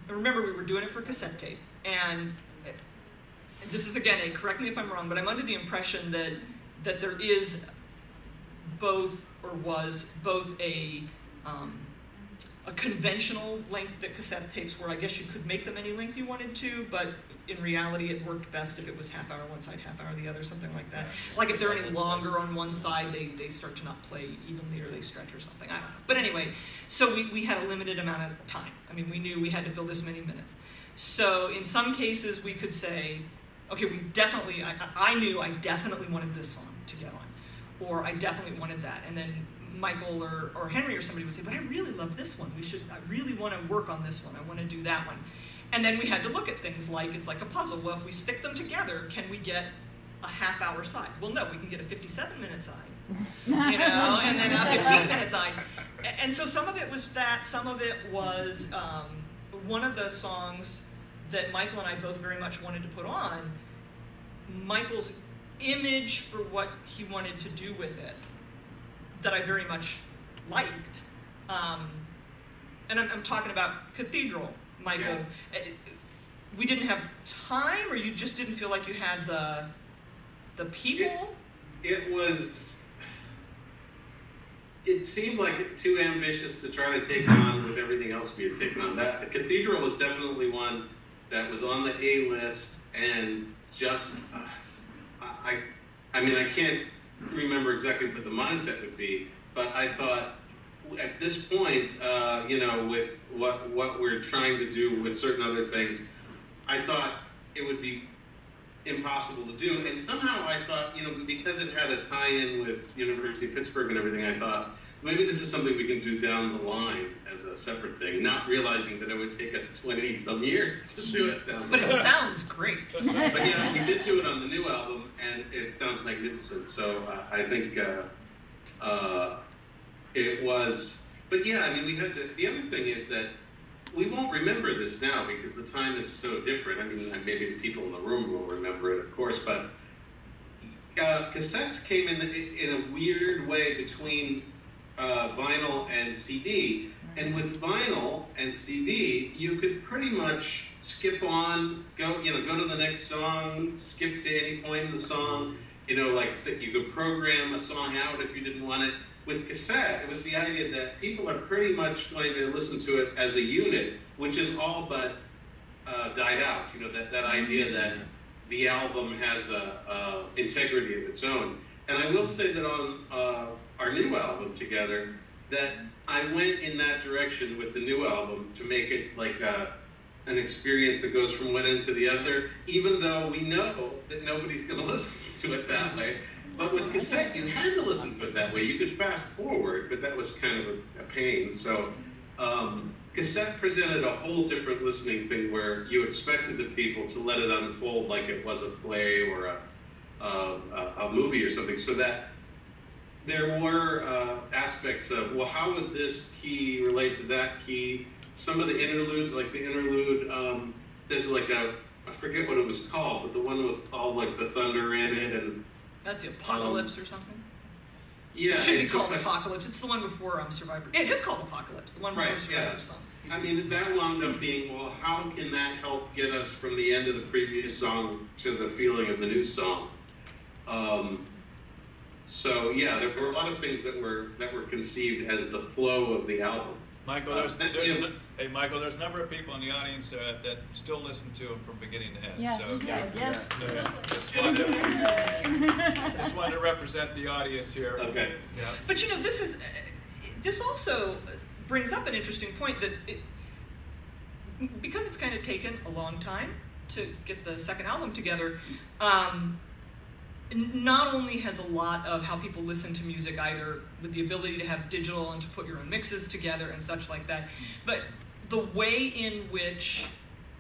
remember we were doing it for cassette tape, and this is again, correct me if I'm wrong, but I'm under the impression that there is both, or was both a conventional length that cassette tapes where I guess you could make them any length you wanted to, but in reality it worked best if it was half hour one side, half hour the other, something like that. Like if they're any longer on one side, they start to not play evenly or they stretch or something. I don't know. But anyway, so we had a limited amount of time. I mean, we knew we had to fill this many minutes. So in some cases we could say, okay, I knew I definitely wanted this song to get on, or I definitely wanted that. And then Michael or Henry or somebody would say, but I really love this one. I really want to work on this one. I want to do that one. And then we had to look at things like, it's like a puzzle. Well, if we stick them together, can we get a half-hour side? Well, no, we can get a 57-minute side, and then a 15-minute side. And so some of it was that. Some of it was one of the songs that Michael and I both very much wanted to put on. Michael's image for what he wanted to do with it, that I very much liked. And I'm talking about Cathedral, Michael. Yeah. We didn't have time, or you just didn't feel like you had the people? It seemed like too ambitious to try to take on with everything else we had taken on. The Cathedral was definitely one that was on the A list, and just, I mean, I can't remember exactly what the mindset would be, but I thought at this point, with what we're trying to do with certain other things, I thought it would be impossible to do. And somehow I thought, because it had a tie-in with University of Pittsburgh and everything, I thought, maybe this is something we can do down the line as a separate thing, not realizing that it would take us 20-some years to do it down the line. But it sounds great. But yeah, we did do it on the new album, and it sounds magnificent. So I think it was... But yeah, I mean, we had to... The other thing is that we won't remember this now because the time is so different. I mean, maybe the people in the room will remember it, of course, but cassettes came in a weird way between vinyl and CD. And with vinyl and CD, you could pretty much skip on, go to the next song, skip to any point in the song. You could program a song out if you didn't want it. With cassette, it was the idea that people are pretty much going to listen to it as a unit, which is all but died out. That idea that the album has a integrity of its own. And I will say that on our new album together, that I went in that direction with the new album to make it like an experience that goes from one end to the other, even though we know that nobody's going to listen to it that way. But with cassette, you had to listen to it that way. You could fast forward, but that was kind of a pain. So cassette presented a whole different listening thing where you expected the people to let it unfold like it was a play or a movie or something, so that there were aspects of, well, how would this key relate to that key? Some of the interludes, like the interlude, there's like I forget what it was called, but the one with all like the thunder in it and... That's the Apocalypse or something? Yeah. It should be called Apocalypse. It's the one before Survivor. It is called Apocalypse, the one before Survivor song. I mean, that wound up being, well, how can that help get us from the end of the previous song to the feeling of the new song? So, yeah, there were a lot of things that were conceived as the flow of the album. Michael, there's a number of people in the audience that still listen to him from beginning to end. Yeah, so, yes. Just wanted to represent the audience here. Okay. Yeah. But this also brings up an interesting point that because it's kind of taken a long time to get the second album together. Not only has a lot of how people listen to music, either with the ability to have digital and to put your own mixes together and such like that, but the way in which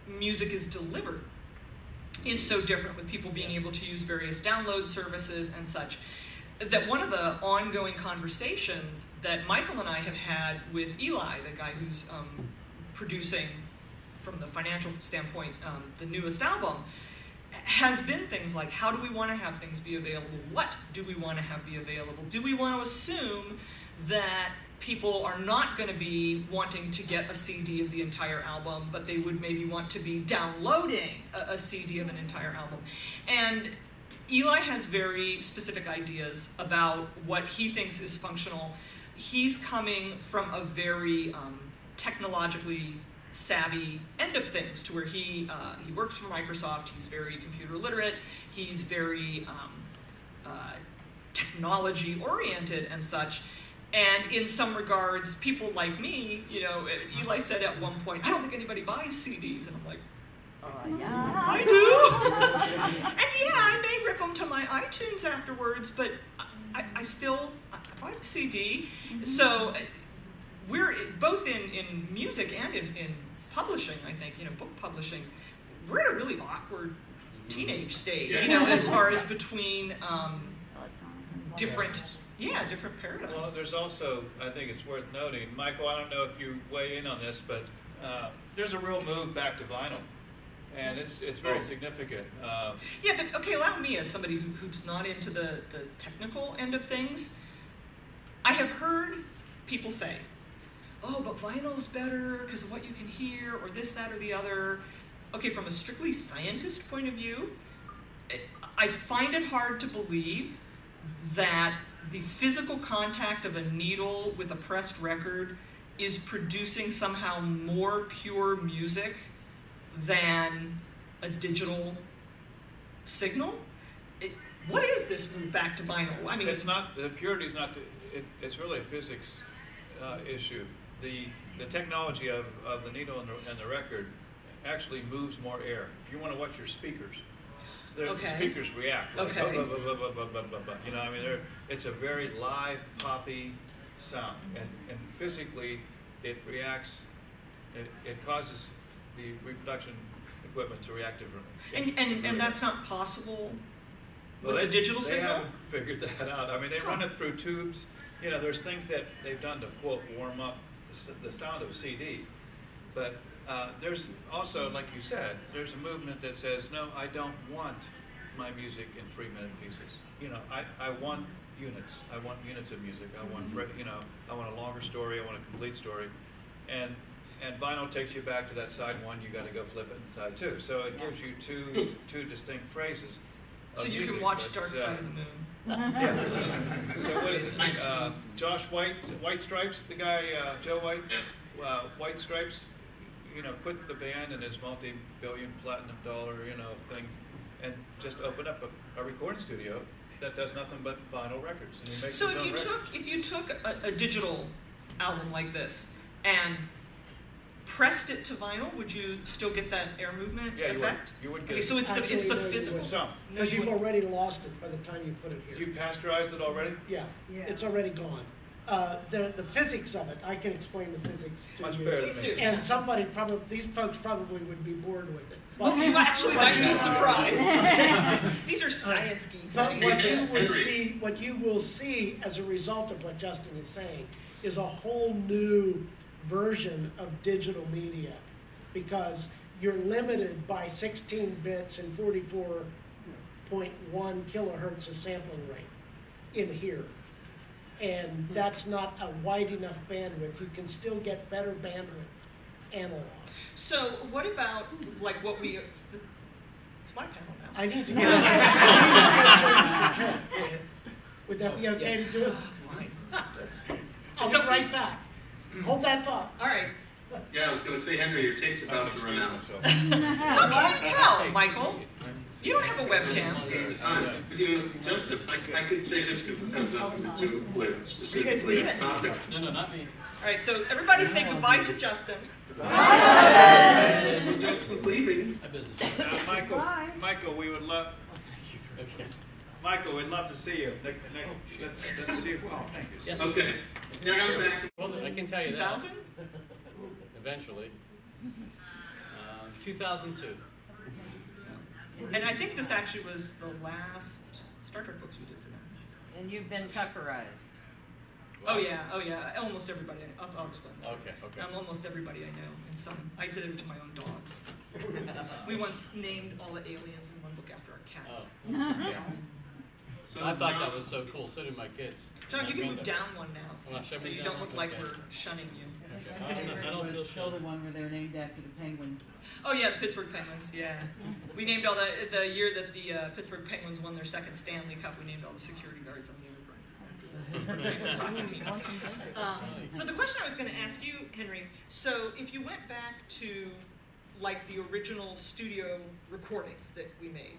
music is delivered is so different, with people being able to use various download services and such, that one of the ongoing conversations that Michael and I have had with Eli, the guy who's producing, from the financial standpoint, the newest album, has been things like, how do we want to have things be available? What do we want to have be available? Do we want to assume that people are not going to be wanting to get a CD of the entire album, but they would maybe want to be downloading a CD of an entire album. And Eli has very specific ideas about what he thinks is functional. He's coming from a very technologically savvy end of things, to where he works for Microsoft. He's very computer literate. He's very technology oriented and such. And in some regards, people like me, Eli said at one point, I don't think anybody buys CDs. And I'm like, yeah. I do. And yeah, I may rip them to my iTunes afterwards, but I still buy the CD. Mm-hmm. So we're both in music and in publishing, I think, book publishing, we're at a really awkward teenage stage, as far as between different paradigms. Well, there's also, I think it's worth noting, Michael, I don't know if you weigh in on this, but there's a real move back to vinyl. And it's very significant. Yeah, but okay, allow me, as somebody who's not into the technical end of things, I have heard people say, oh, but vinyl's better because of what you can hear, or this, that, or the other. Okay, from a strictly scientist point of view, I find it hard to believe that the physical contact of a needle with a pressed record is producing somehow more pure music than a digital signal. What is this move back to vinyl? I mean, it's not, the purity is not, it's really a physics issue. The technology of the needle and the record actually moves more air. If you want to watch your speakers, the speakers react. Like, blah, blah, blah, blah, blah, blah, blah, blah. It's a very live, poppy sound, and physically it reacts. It causes the reproduction equipment to react differently. And that's not possible with a digital signal? They haven't figured that out. I mean, they run it through tubes. There's things that they've done to, quote, warm up the sound of a CD. But there's also, like you said, there's a movement that says, no, I don't want my music in 3-minute pieces. I want units. I want units of music. I want, I want a longer story. I want a complete story. And vinyl takes you back to that side one. You got to go flip it in side two. So it gives you two distinct phrases. So you music, can watch Dark Side of the Moon. Yeah. So what is it? Josh White, White Stripes, the guy, Joe White, White Stripes, quit the band and his multi-billion platinum dollar, thing, and just opened up a recording studio that does nothing but vinyl records. And he makes so his own records. if you took a digital album like this and pressed it to vinyl, would you still get that air movement effect? You would get it. So it's the physical. Because you've already lost it by the time you put it here. You pasteurized it already? Yeah. It's already gone. The physics of it, I can explain the physics to Much you. better than me. And these folks probably would be bored with it. Well, you actually might be surprised. These are science geeks. But what you will see as a result of what Justin is saying is a whole new version of digital media, because you're limited by 16 bits and 44.1 kilohertz of sampling rate in here. And that's not a wide enough bandwidth. You can still get better bandwidth analog. So what about, like, what we... It's my panel now. I need to get Would that be okay to do it? Fine. I'll be right back. Hold that thought. All right. Yeah, I was going to say, Henry, your tape's about to run out. How can you tell, Michael? You don't have a webcam. Justin, I could say this because this has nothing to do with specifically the topic. No, not me. All right, so everybody say goodbye to Justin. Goodbye. Justin's leaving. Michael, we would love... Okay. Michael, we'd love to see you. Let's see you. Oh, thank you. Yes. Okay. Now I'm back. Well, I can tell you 2000? that. Eventually. 2002. And I think this actually was the last Star Trek books we did for them. And you've been Tuckerized. Oh yeah. Almost everybody. I'll explain that. Okay. Almost everybody I know. And I did it to my own dogs. We once named all the aliens in one book after our cats. Oh. Yeah. So I thought that was so cool. So did my kids. John, you My can move granddaughter. down one now, Well, so show me you down don't one? look like Okay. we're shunning you. Okay. My favorite I don't feel was still shy. the one where they're named after the Penguins. Oh yeah, the Pittsburgh Penguins. Yeah, we named all the year that the Pittsburgh Penguins won their second Stanley Cup. We named all the security guards on the apron after the Pittsburgh Penguins hockey team. So the question I was going to ask you, Henry. So if you went back to like the original studio recordings that we made,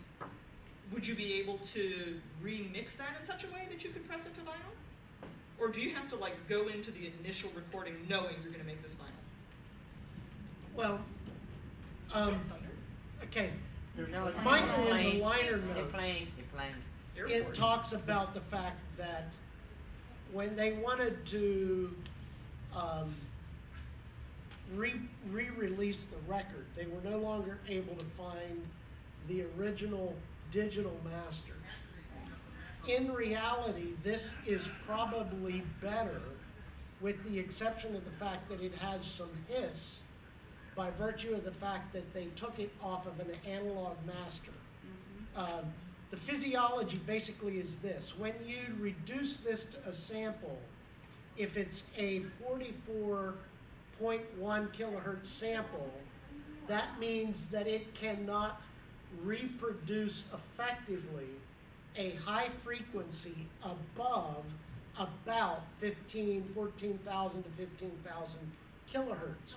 would you be able to remix that in such a way that you could press it to vinyl? Or do you have to like go into the initial recording knowing you're going to make this vinyl? Well, okay. No, it's Michael in the playing. liner They're notes, playing. They're playing. it talks about the fact that when they wanted to re-release the record, they were no longer able to find the original digital master. In reality, this is probably better, with the exception of the fact that it has some hiss, by virtue of the fact that they took it off of an analog master. The physiology basically is this. When you reduce this to a sample, if it's a 44.1 kilohertz sample, that means that it cannot reproduce effectively a high frequency above about 14,000 to 15,000 kilohertz.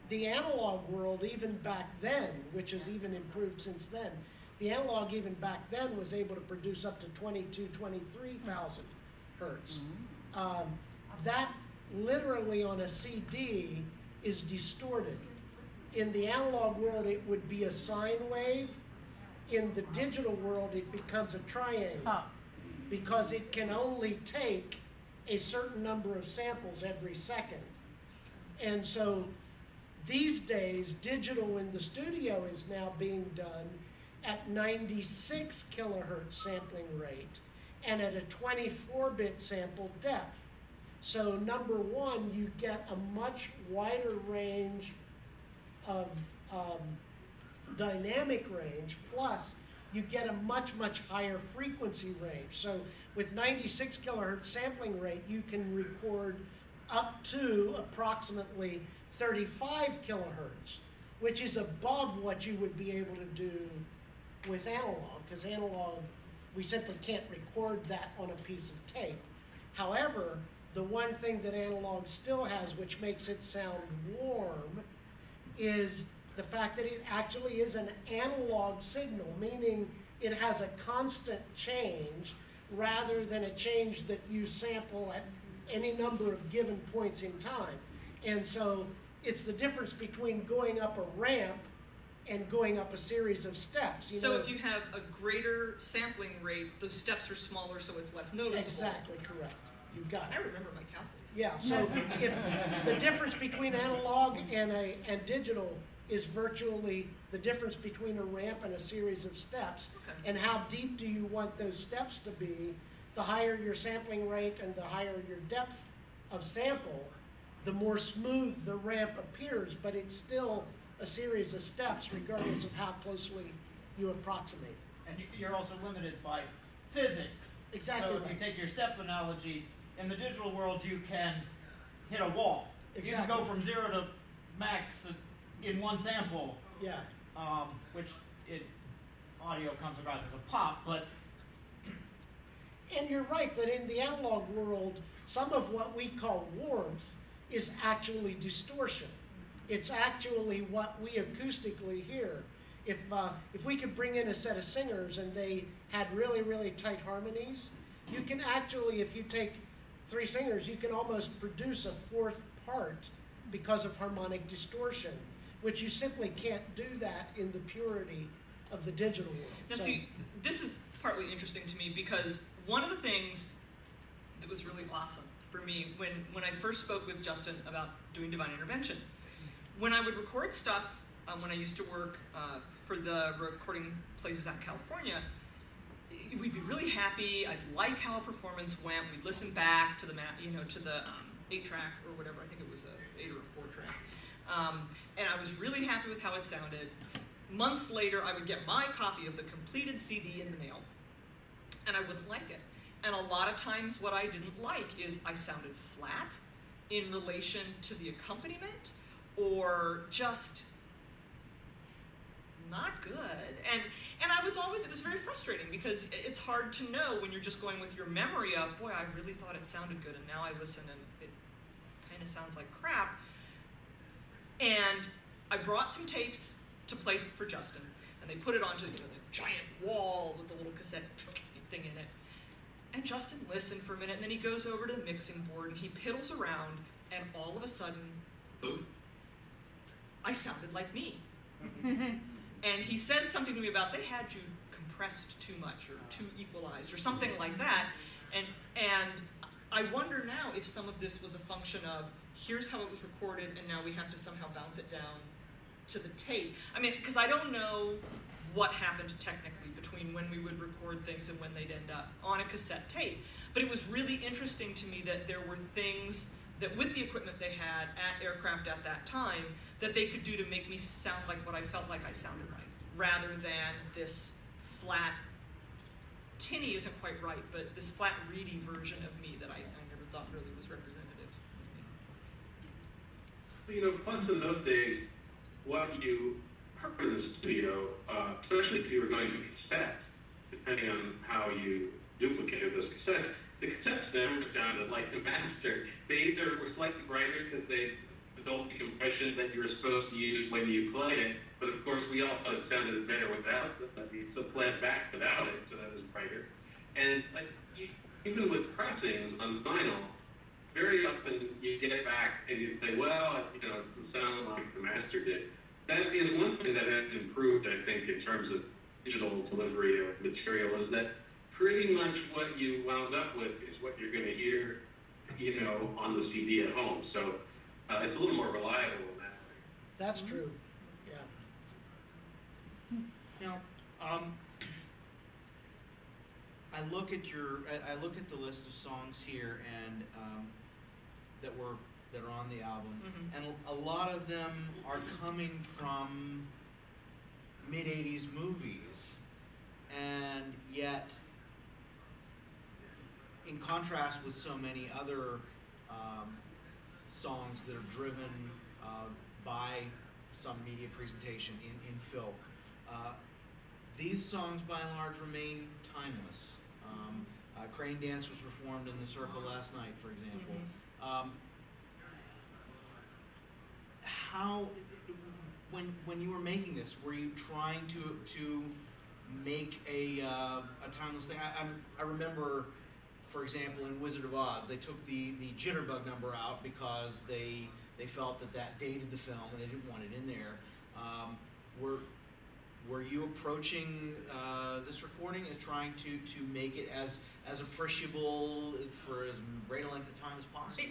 The analog world, even back then, which has even improved since then, the analog even back then was able to produce up to 23,000 hertz. That literally on a CD is distorted. In the analog world, it would be a sine wave. In the digital world, it becomes a triangle because it can only take a certain number of samples every second. And so these days, digital in the studio is now being done at 96 kilohertz sampling rate and at a 24-bit sample depth. So number one, you get a much wider range of dynamic range, plus you get a much, much higher frequency range. So with 96 kilohertz sampling rate, you can record up to approximately 35 kilohertz, which is above what you would be able to do with analog, because analog, we simply can't record that on a piece of tape. However, the one thing that analog still has, which makes it sound warm, is the fact that it actually is an analog signal, meaning it has a constant change rather than a change that you sample at any number of given points in time. And so it's the difference between going up a ramp and going up a series of steps. So if you have a greater sampling rate, the steps are smaller, so it's less noticeable. Exactly correct. You've got it. I remember my calculus. Yeah, so if the difference between analog and digital is virtually the difference between a ramp and a series of steps, and how deep do you want those steps to be, the higher your sampling rate and the higher your depth of sample, the more smooth the ramp appears, but it's still a series of steps regardless of how closely you approximate. And you're also limited by physics. Exactly So if right. you take your step analogy, in the digital world you can hit a wall. Exactly. You can go from 0 to max in one sample, Yeah. which in audio comes across as a pop, but And you're right that in the analog world, some of what we call warmth is actually distortion. It's actually what we acoustically hear. If we could bring in a set of singers and they had really, really tight harmonies, you can actually, if you take 3 singers, you can almost produce a 4th part because of harmonic distortion, which you simply can't do that in the purity of the digital world. Now, see, this is partly interesting to me because one of the things that was really awesome for me when I first spoke with Justin about doing Divine Intervention, when I would record stuff, when I used to work for the recording places out in California, we'd be really happy. I'd like how a performance went. We'd listen back to the to the 8-track or whatever. I think it was a 8 or a 4-track. And I was really happy with how it sounded. Months later, I would get my copy of the completed CD in the mail. and I wouldn't like it. And a lot of times what I didn't like is I sounded flat in relation to the accompaniment, or just not good. And I was always, it was very frustrating, because it's hard to know when you're just going with your memory of, boy, I really thought it sounded good, and now I listen and it kind of sounds like crap. And I brought some tapes to play for Justin, and they put it onto the giant wall with the little cassette thing in it. And Justin listened for a minute, and then he goes over to the mixing board, and he piddles around, and all of a sudden, boom, I sounded like me. And he says something to me about, they had you compressed too much, or too equalized, or something like that. And I wonder now if some of this was a function of, here's how it was recorded, and now we have to somehow bounce it down to the tape. I mean, because I don't know what happened technically between when we would record things and when they'd end up on a cassette tape. But it was really interesting to me that there were things that, with the equipment they had at Aircraft at that time, that they could do to make me sound like what I felt like I sounded like, rather than this flat, tinny isn't quite right, but this flat, reedy version of me that I never thought really was representative of me. Plus in those days, what you heard in the studio, especially if you were going to cassette, depending on how you duplicated those cassettes, the cassettes never sounded like the master. They either were slightly brighter because they adult compression that you were supposed to use when you play it, but of course we all thought it sounded better without it, so played back without it, so that was brighter. And even with pressings on vinyl, very often you get it back and you say, well, it doesn't sound like the master did. That is one thing that has improved, I think, in terms of digital delivery of material, is that pretty much what you wound up with is what you're going to hear, on the CD at home. So it's a little more reliable in that way. That's true. Yeah. Now, I look at the list of songs here, and that are on the album, and a lot of them are coming from mid-'80s movies, and yet, in contrast with so many other songs that are driven by some media presentation in filk, these songs by and large remain timeless. Crane Dance was performed in the Circle last night, for example. How, when you were making this, were you trying to make a timeless thing? I remember, for example, in Wizard of Oz, they took the jitterbug number out because they felt that dated the film and they didn't want it in there. Were you approaching this recording as trying to make it as appreciable for as great a length of time as possible?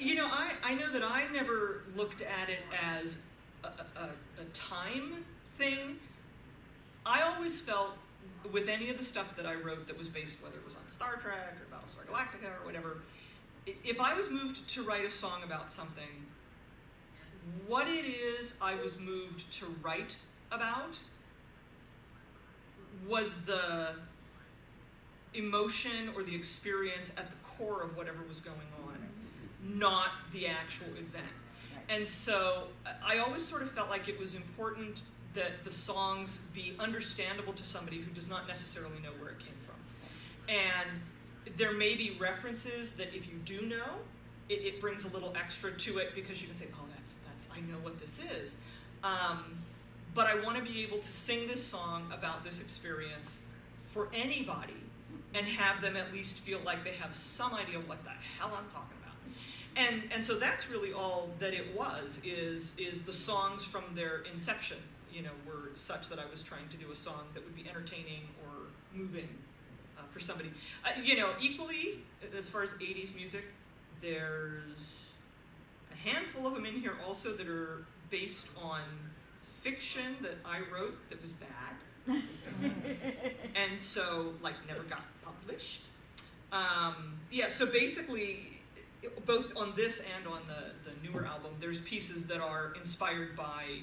I know that I never looked at it as a time thing. I always felt, with any of the stuff that I wrote that was based, whether it was on Star Trek or Battlestar Galactica or whatever, if I was moved to write a song about something, what it is I was moved to write about was the emotion or the experience at the core of whatever was going on, not the actual event. And so I always sort of felt like it was important that the songs be understandable to somebody who does not necessarily know where it came from. And there may be references that if you do know, it brings a little extra to it, because you can say, oh, that's I know what this is. But I want to be able to sing this song about this experience for anybody and have them at least feel like they have some idea what the hell I'm talking about. And so that's really all that it was, is the songs from their inception, were such that I was trying to do a song that would be entertaining or moving for somebody. Equally, as far as 80s music, there's a handful of them in here also that are based on fiction that I wrote that was bad. And so, never got published. So basically, both on this and on the newer album, there's pieces that are inspired by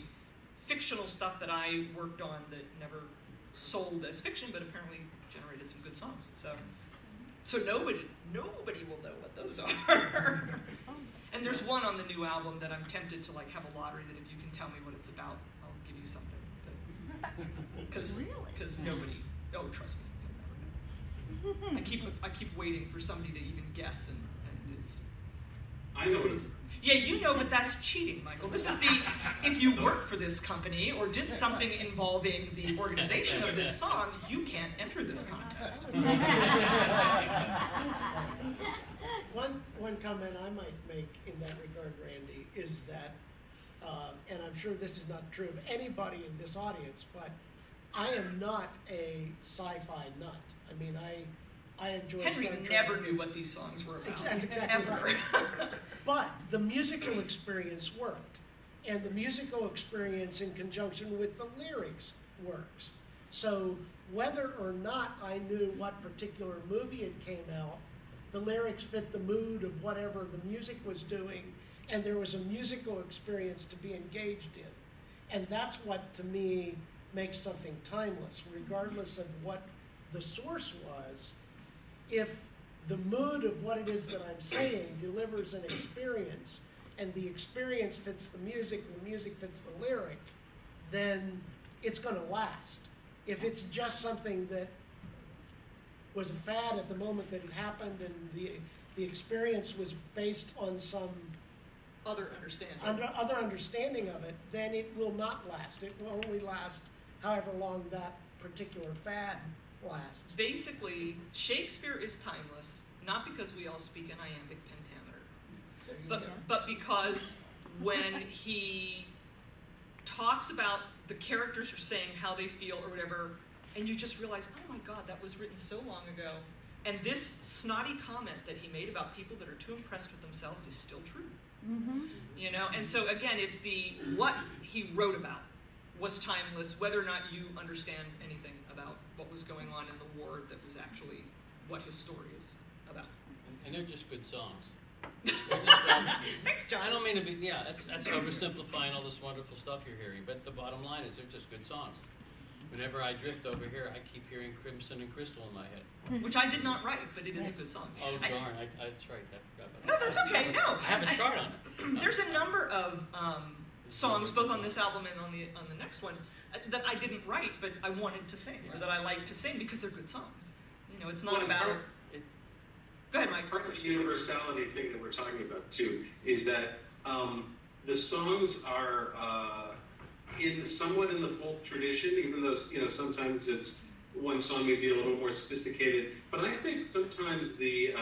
fictional stuff that I worked on that never sold as fiction, but apparently generated some good songs. So So nobody will know what those are. And there's one on the new album that I'm tempted to like have a lottery that if you can tell me what it's about, I'll give you something. Because nobody. Oh, trust me, you'll never know. I keep waiting for somebody to even guess, and it's. I know what it is. Yeah, you know, but that's cheating, Michael. This is if you work for this company or did something involving the organization of this song, you can't enter this contest. One comment I might make in that regard, Randy, is that, and I'm sure this is not true of anybody in this audience, but I am not a sci-fi nut. I mean, I enjoy Henry Star Trek. Never knew what these songs were about. That's exactly Ever. right. But the musical experience worked. And the musical experience in conjunction with the lyrics works. So whether or not I knew what particular movie it came out, the lyrics fit the mood of whatever the music was doing, and there was a musical experience to be engaged in. And that's what, to me, makes something timeless, regardless of what the source was. If the mood of what it is that I'm saying delivers an experience, and the experience fits the music fits the lyric, then it's going to last. If it's just something that was a fad at the moment that it happened, and the experience was based on some Other understanding of it, then it will not last. It will only last however long that particular fad lasts. Basically, Shakespeare is timeless, not because we all speak an iambic pentameter, but because when he talks about the characters are saying how they feel or whatever, and you just realize, oh my God, that was written so long ago. And this snotty comment that he made about people that are too impressed with themselves is still true. Mm-hmm. You know, and so again, it's what he wrote about was timeless, whether or not you understand anything about what was going on in the war that was actually what his story is about. And they're just good songs. Thanks, John. I don't mean to be, that's oversimplifying all this wonderful stuff you're hearing, but the bottom line is they're just good songs. Whenever I drift over here, I keep hearing Crimson and Crystal in my head. Which I did not write, but it is a good song. Oh, darn, that's right. I forgot about No, that. that's okay. No, I have a chart on it. There's a number of songs, both on this album and on the next one, that I didn't write, but I wanted to sing, or that I like to sing because they're good songs. You know, it's not about. Go ahead, Mike. Part of the universality thing that we're talking about too is that the songs are somewhat in the folk tradition, even though sometimes it's one song may be a little more sophisticated. But I think sometimes the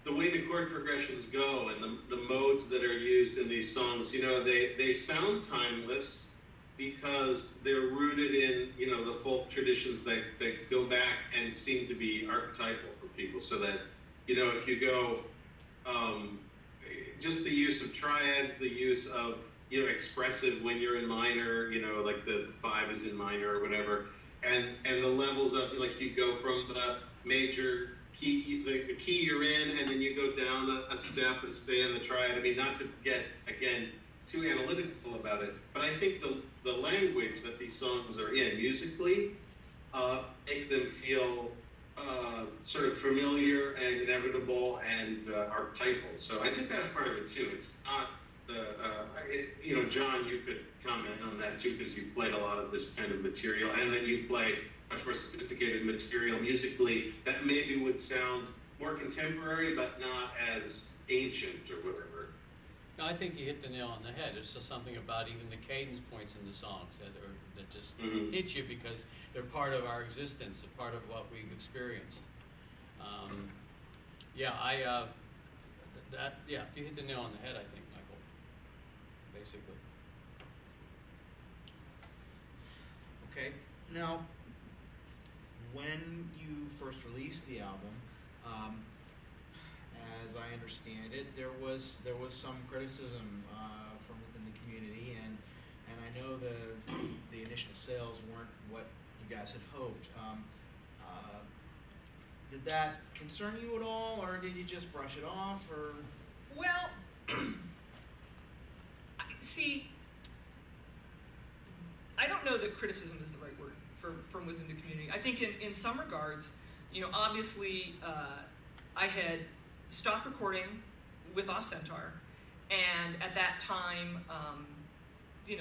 way the chord progressions go and the modes that are used in these songs, they sound timeless because they're rooted in the folk traditions that go back and seem to be archetypal for people. So that if you go just the use of triads, the use of expressive when you're in minor, like the 5 is in minor or whatever, and the levels of, like, you go from the major key, the key you're in, and then you go down a step and stay in the triad. I mean, not to get, again, too analytical about it, but I think the language that these songs are in musically make them feel sort of familiar and inevitable and archetypal. So I think that's part of it too. It's not John, you could comment on that too, because you played a lot of this kind of material, and then you play much more sophisticated material musically that maybe would sound more contemporary, but not as ancient or whatever. No, I think you hit the nail on the head. There's just something about even the cadence points in the songs that just hit you because they're part of our existence, a part of what we've experienced. You hit the nail on the head, I think, Michael. Basically. Okay. Now, when you first released the album, as I understand it, there was some criticism from within the community, and I know the initial sales weren't what you guys had hoped. Did that concern you at all, or did you just brush it off, or? Well, see, I don't know that criticism is the right word from within the community. I think in some regards, obviously I had stopped recording with Off Centaur, and at that time,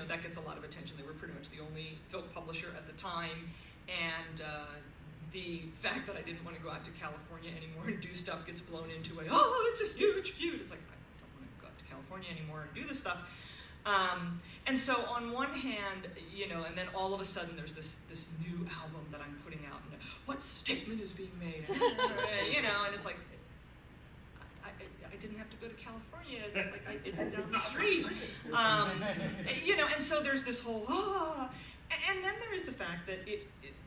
that gets a lot of attention. They were pretty much the only filk publisher at the time, and the fact that I didn't want to go out to California anymore and do stuff gets blown into it's a huge feud. It's like, I don't want to go out to California anymore and do this stuff. And so on one hand, and then all of a sudden there's this new album that I'm putting out, and what statement is being made? And it's like, I didn't have to go to California. It's like it's down the street. And so there's this whole and then there is the fact that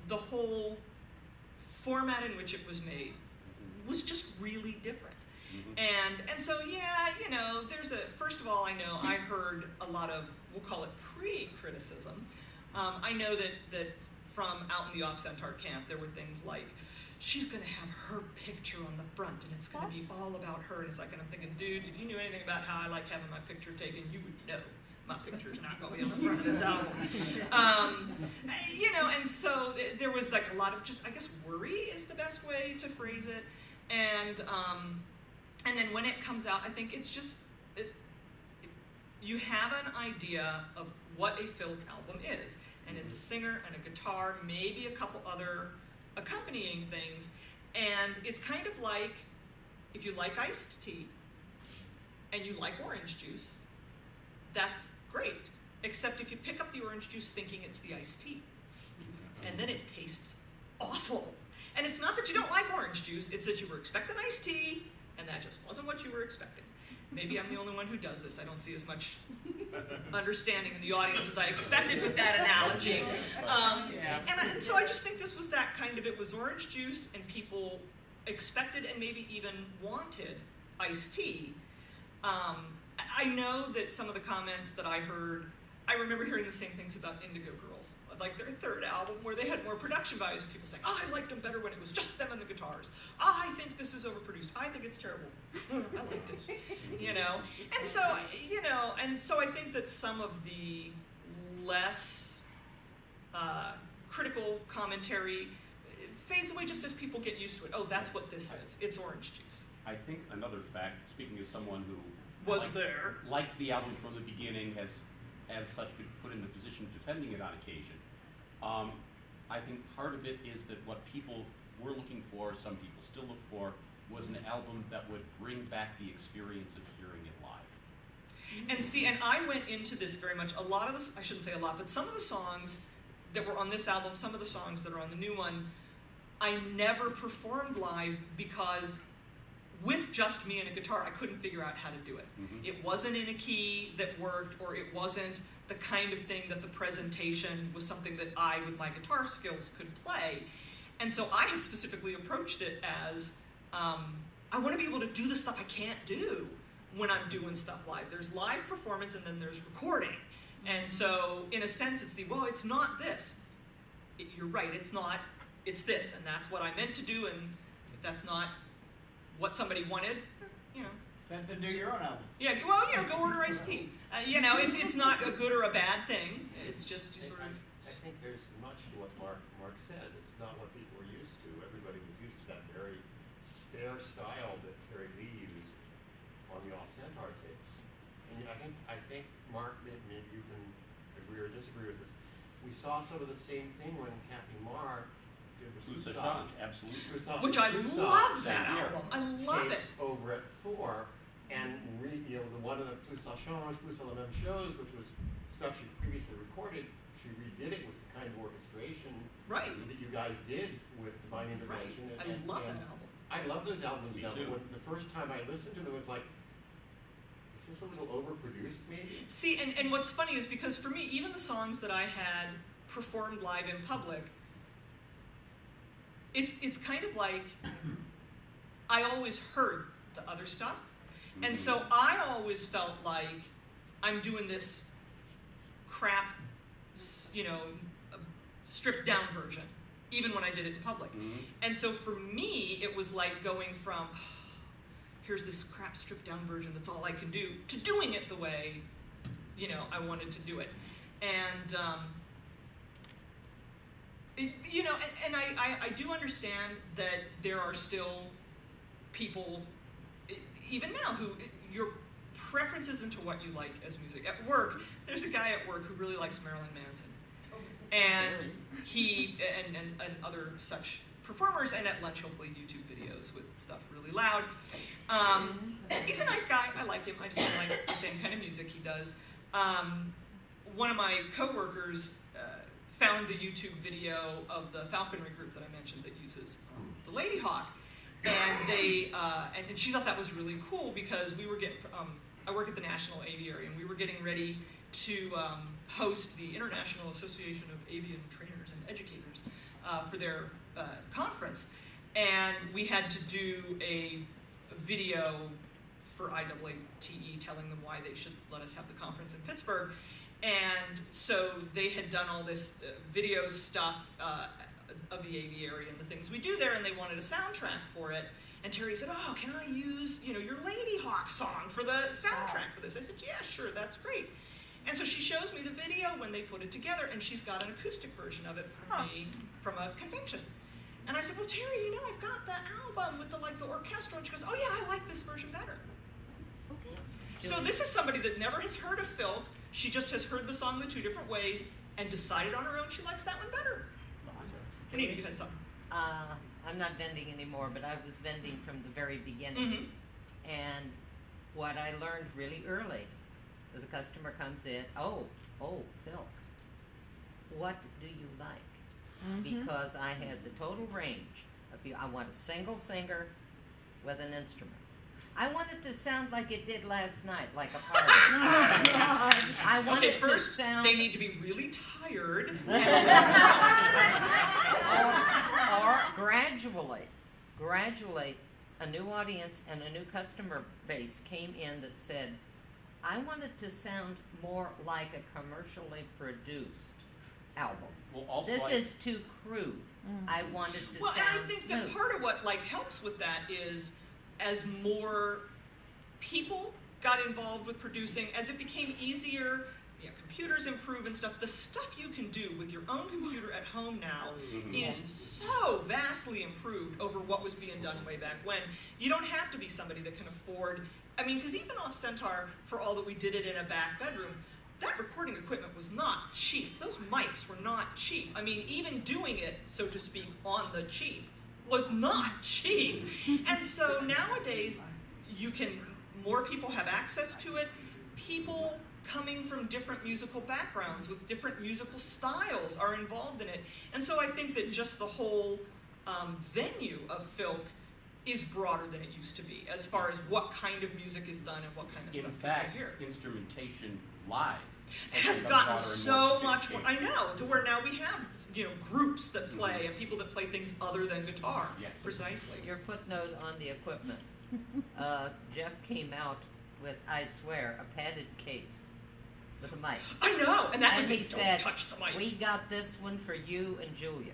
the whole format in which it was made was just really different. And so there's first of all, I heard a lot of, we'll call it pre-criticism. I know that from out in the Off Centaur camp there were things like, she's going to have her picture on the front, and it's going to be all about her. And it's like, and I'm thinking, dude, if you knew anything about how I like having my picture taken, you would know my picture's not going on the front of this album. And so there was like a lot of just, I guess, worry is the best way to phrase it. And then when it comes out, I think it's just, you have an idea of what a filk album is. And it's a singer and a guitar, maybe a couple other accompanying things, and it's kind of like if you like iced tea and you like orange juice, that's great, except if you pick up the orange juice thinking it's the iced tea, and then it tastes awful. And it's not that you don't like orange juice, it's that you were expecting iced tea and that just wasn't what you were expecting. Maybe I'm the only one who does this. I don't see as much understanding in the audience as I expected with that analogy. And so I just think this was that kind of, it was orange juice, and people expected and maybe even wanted iced tea. I know that some of the comments that I heard, I remember hearing the same things about Indigo Girls, like their third album, where they had more production values, and people saying, I liked them better when it was just them and the guitars. I think this is overproduced. I think it's terrible. I liked it. And so I think that some of the less critical commentary fades away just as people get used to it. Oh, that's what this is. It's orange juice. I think another fact, speaking as someone who liked the album from the beginning, has as such been put in the position of defending it on occasion. I think part of it is that what people were looking for, some people still look for, was an album that would bring back the experience of hearing it live. And I went into this very much, a lot of this, I shouldn't say a lot, but some of the songs that were on this album, some of the songs that are on the new one, I never performed live because with just me and a guitar, I couldn't figure out how to do it. It wasn't in a key that worked, or it wasn't the kind of thing that the presentation was something that I, with my guitar skills, could play. And so I had specifically approached it as, I want to be able to do the stuff I can't do when I'm doing stuff live. There's live performance and then there's recording. And so, in a sense, it's not this. You're right, it's not, it's this. And that's what I meant to do, and if that's not what somebody wanted, Then do your own album. Yeah, well, go order iced tea. It's not a good or a bad thing. It's just you sort of. I think there's much to what Mark says. It's not what people were used to. Everybody was used to that very spare style that Terry Lee used on the Off Centaur tapes. And I think Mark, maybe you can agree or disagree with this. We saw some of the same thing when Kathy Marr did the Blue Song. Absolutely. Which I love that album. I love it. Over at 4, and the one of the Plus ça change, Plus à la même chose, which was stuff she previously recorded, she redid it with the kind of orchestration that you guys did with Divine Intervention. Right. I love that album. I love those albums. Me now, too. but the first time I listened to them, it was like, is this a little overproduced, maybe? See, and what's funny is because for me, even the songs that I had performed live in public, it's kind of like I always heard the other stuff. And so I always felt like I'm doing this crap, stripped down version, even when I did it in public. And so for me, it was like going from, here's this crap stripped down version that's all I can do, to doing it the way, I wanted to do it. And You know, and I do understand that there are still people, even now, who your preferences into what you like as music. At work, there's a guy at work who really likes Marilyn Manson, and he and other such performers. And at lunch, he'll play YouTube videos with stuff really loud. He's a nice guy. I like him. I just don't like the same kind of music he does. One of my coworkers found the YouTube video of the falconry group that I mentioned that uses the Lady Hawk, and they and she thought that was really cool because we were getting. I work at the National Aviary, and we were getting ready to host the International Association of Avian Trainers and Educators for their conference, and we had to do a video for IAATE telling them why they should let us have the conference in Pittsburgh. And so they had done all this video stuff of the aviary and the things we do there, and they wanted a soundtrack for it. And Terry said, "Oh, can I use, your Lady Hawk song for the soundtrack for this?" I said, "Yeah, sure, that's great." And so she shows me the video when they put it together, and she's got an acoustic version of it for me from a convention. And I said, "Well, Terry, I've got the album with the orchestral." And she goes, "Oh yeah, I like this version better." Okay. So this is somebody that never has heard of filk. She just has heard the song the two different ways and decided on her own she likes that one better. Anita, you had something. I'm not vending anymore, but I was vending from the very beginning. Mm-hmm. And what I learned really early, the customer comes in, oh, filk, what do you like? Mm-hmm. Because I had the total range of I want a single singer with an instrument. I want it to sound like it did last night, like a party. I want it to sound... they need to be really tired. or gradually, a new audience and a new customer base came in that said, I want it to sound more like a commercially produced album. Well, this is too crude. I want it to sound and I think smooth. That part of what helps with that is as more people got involved with producing, as it became easier, computers improve and stuff, the stuff you can do with your own computer at home now is so vastly improved over what was being done way back when. You don't have to be somebody that can afford, because even off Centaur, for all that we did it in a back bedroom, that recording equipment was not cheap. Those mics were not cheap. Even doing it, so to speak, on the cheap was not cheap. And so nowadays, more people have access to it. People coming from different musical backgrounds with different musical styles are involved in it. And so I think that just the whole venue of filk is broader than it used to be, as far as what kind of music is done and what kind of stuff fact, you hear. Instrumentation live has gotten so much more. I know, to where now we have groups that play and people that play things other than guitar. Yes. Precisely. Your footnote on the equipment. Jeff came out with, I swear, a padded case with a mic. I know, and that was he said, touch the mic. We got this one for you and Julia.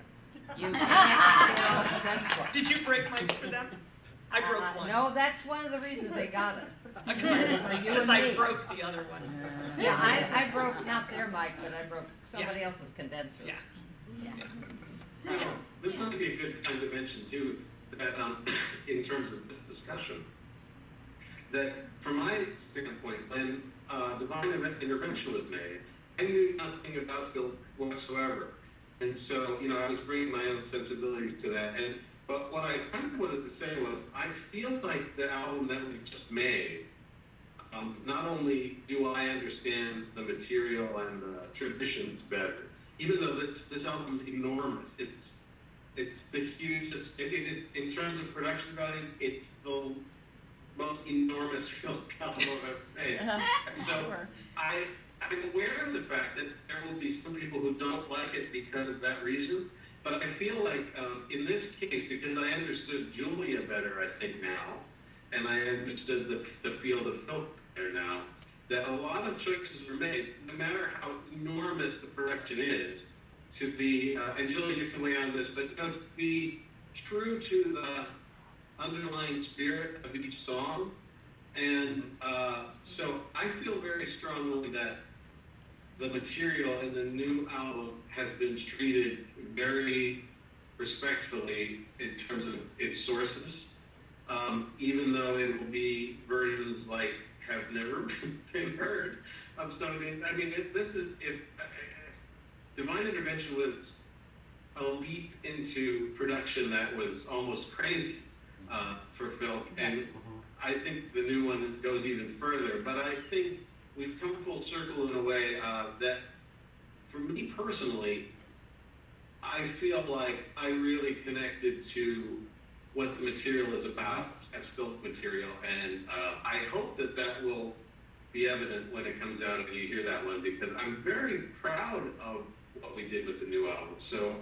You can't Did you break mics for them? I broke one. No, that's one of the reasons they got it. Because I broke the other one. Yeah, I broke not their mic, but I broke somebody else's condenser. Yeah. This might be a good time to mention too that in terms of this discussion, that from my standpoint, when divine intervention was made, I knew nothing about filk whatsoever, and so I was bringing my own sensibilities to that. But what I kind of wanted to say was, I feel like the album that we just made, not only do I understand the material and the traditions better, even though this album is enormous, it's the hugest, in terms of production value, it's the most enormous filk album I've ever made. So I'm aware of the fact that there will be some people who don't like it because of that reason. But I feel like in this case, because I understood Julia better, I think now, and I understood the field of filk better now, that a lot of choices were made, no matter how enormous the production is, to be, and Julia, you can weigh on this, but to be true to the underlying spirit of each song. And so I feel very strongly that the material in the new album has been treated very respectfully in terms of its sources, even though it will be versions like have never been heard of some of these. I mean, if Divine Intervention was a leap into production that was almost crazy for filk, and I think the new one goes even further. But I think we've come full circle in a way that, for me personally, I feel like I really connected to what the material is about as filk material, and I hope that that will be evident when it comes out and you hear that one, because I'm very proud of what we did with the new album. So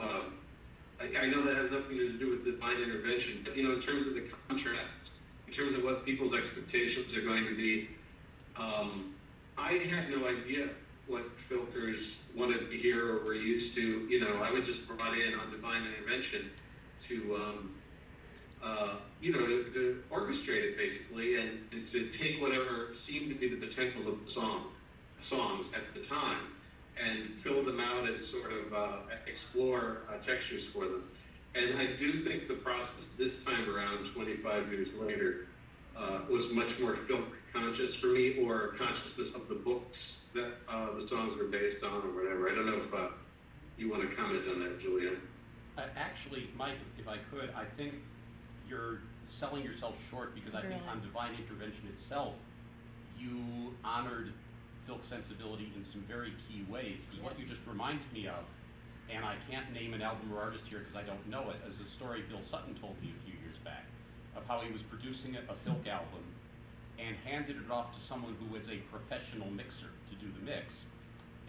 I know that has nothing to do with Divine Intervention, but in terms of the contrast, in terms of what people's expectations are going to be, I had no idea what filkers wanted to hear or were used to. I was just brought in on Divine Intervention to orchestrate it basically, and to take whatever seemed to be the potential of the songs at the time, and fill them out and sort of explore textures for them. And I do think the process this time around, 25 years later, was much more filk conscious for me, or consciousness of the books that the songs were based on, or whatever. I don't know if you want to comment on that, Julian. Actually, Mike, if I could, I think you're selling yourself short, because I think on Divine Intervention itself, you honored filk sensibility in some very key ways. Because what you just reminded me of, and I can't name an album or artist here because I don't know it, is a story Bill Sutton told me a few years back of how he was producing a filk album and handed it off to someone who was a professional mixer to do the mix,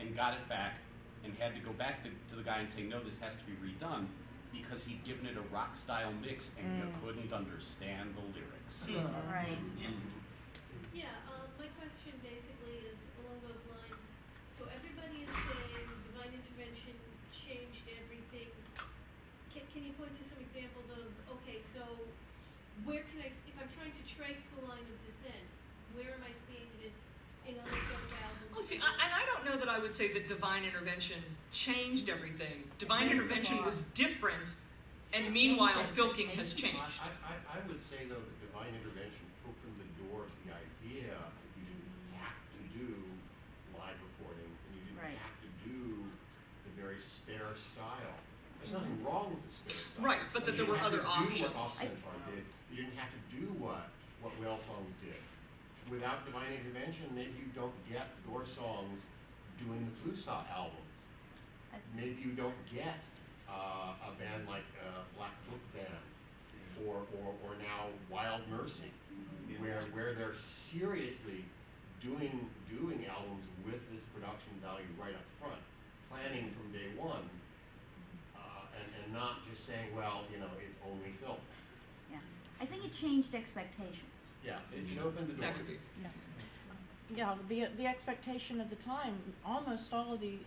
and got it back and had to go back to the guy and say, no, this has to be redone, because he'd given it a rock style mix and you couldn't understand the lyrics. Right. Yeah, my question basically is along those lines. So everybody is saying Divine Intervention changed everything. Can you point to some examples of, okay, so where can if I'm trying to trace the line of descent, where am I seeing it in other filk albums? Well, see, and I don't know that I would say that Divine Intervention changed everything. Divine Intervention was different, and meanwhile, filking has changed. I would say, though, that Divine Intervention opened the door to the idea that you didn't have to do live recordings, and you didn't have to do the very spare style. There's nothing wrong with the spare style. Right, but that there were other options. You didn't have to do what Whale Songs did. Without Divine Intervention, maybe you don't get your songs doing the Bluesaw albums. Maybe you don't get a band like Black Book Band or now Wild Mercy, where they're seriously doing albums with this production value right up front, planning from day one, and not just saying, well, it's only filk. Yeah, I think it changed expectations. Yeah, it opened the door. That could be. Yeah, the expectation at the time, almost all of the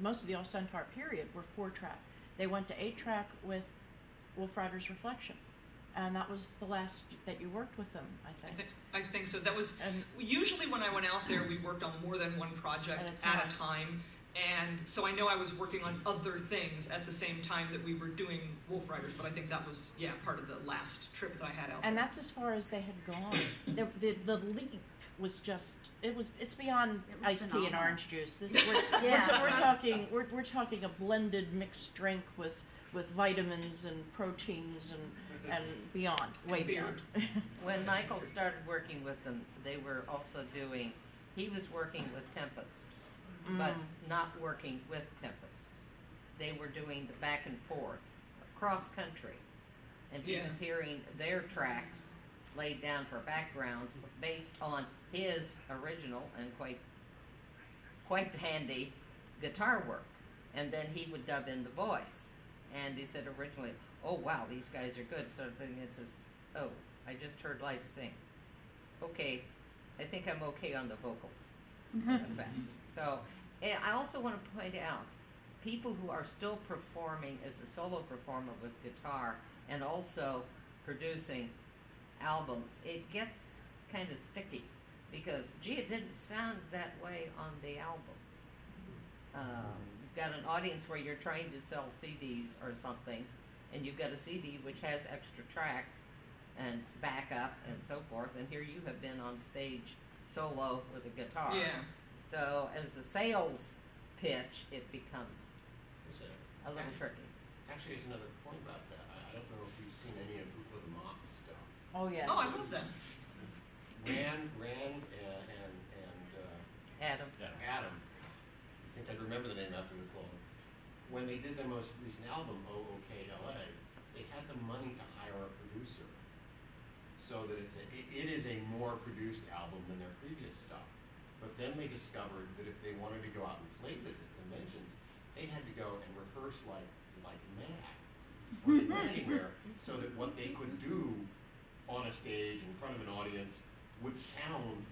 most of the All-Centaur period were 4-track. They went to 8-track with Wolf Rider's Reflection, and that was the last that you worked with them, I think so. That was usually when I went out there, we worked on more than one project at a time. And so I know I was working on other things at the same time that we were doing Wolf Riders, but I think that was, part of the last trip that I had out there. And that's as far as they had gone. The leap was just, it's beyond iced tea and orange juice. We're talking a blended mixed drink with vitamins and proteins and beyond, way beyond. When Michael started working with them, they were also he was working with Tempest, but not working with Tempest. They were doing the back and forth, cross country. And he was hearing their tracks laid down for background based on his original and quite handy guitar work. And then he would dub in the voice. And he said originally, oh wow, these guys are good. So then it says, oh, I just heard Light sing. Okay, I think I'm okay on the vocals. So I also want to point out, people who are still performing as a solo performer with guitar and also producing albums, it gets kind of sticky because, gee, it didn't sound that way on the album. You've got an audience where you're trying to sell CDs or something, and you've got a CD which has extra tracks and backup and so forth, and here you have been on stage solo with a guitar. Yeah. So as a sales pitch, it becomes a little tricky. Actually, there's another point about that. I don't know if you've seen any of Hoopla the Mock stuff. Oh, yeah. Oh, I love that. Rand and Adam. I think I'd remember the name after this long. When they did their most recent album, OOKLA, they had the money to hire a producer, so that it is a more produced album than their previous stuff. But then they discovered that if they wanted to go out and play this at conventions, they had to go and rehearse like mad, or they went anywhere, so that what they could do on a stage in front of an audience would sound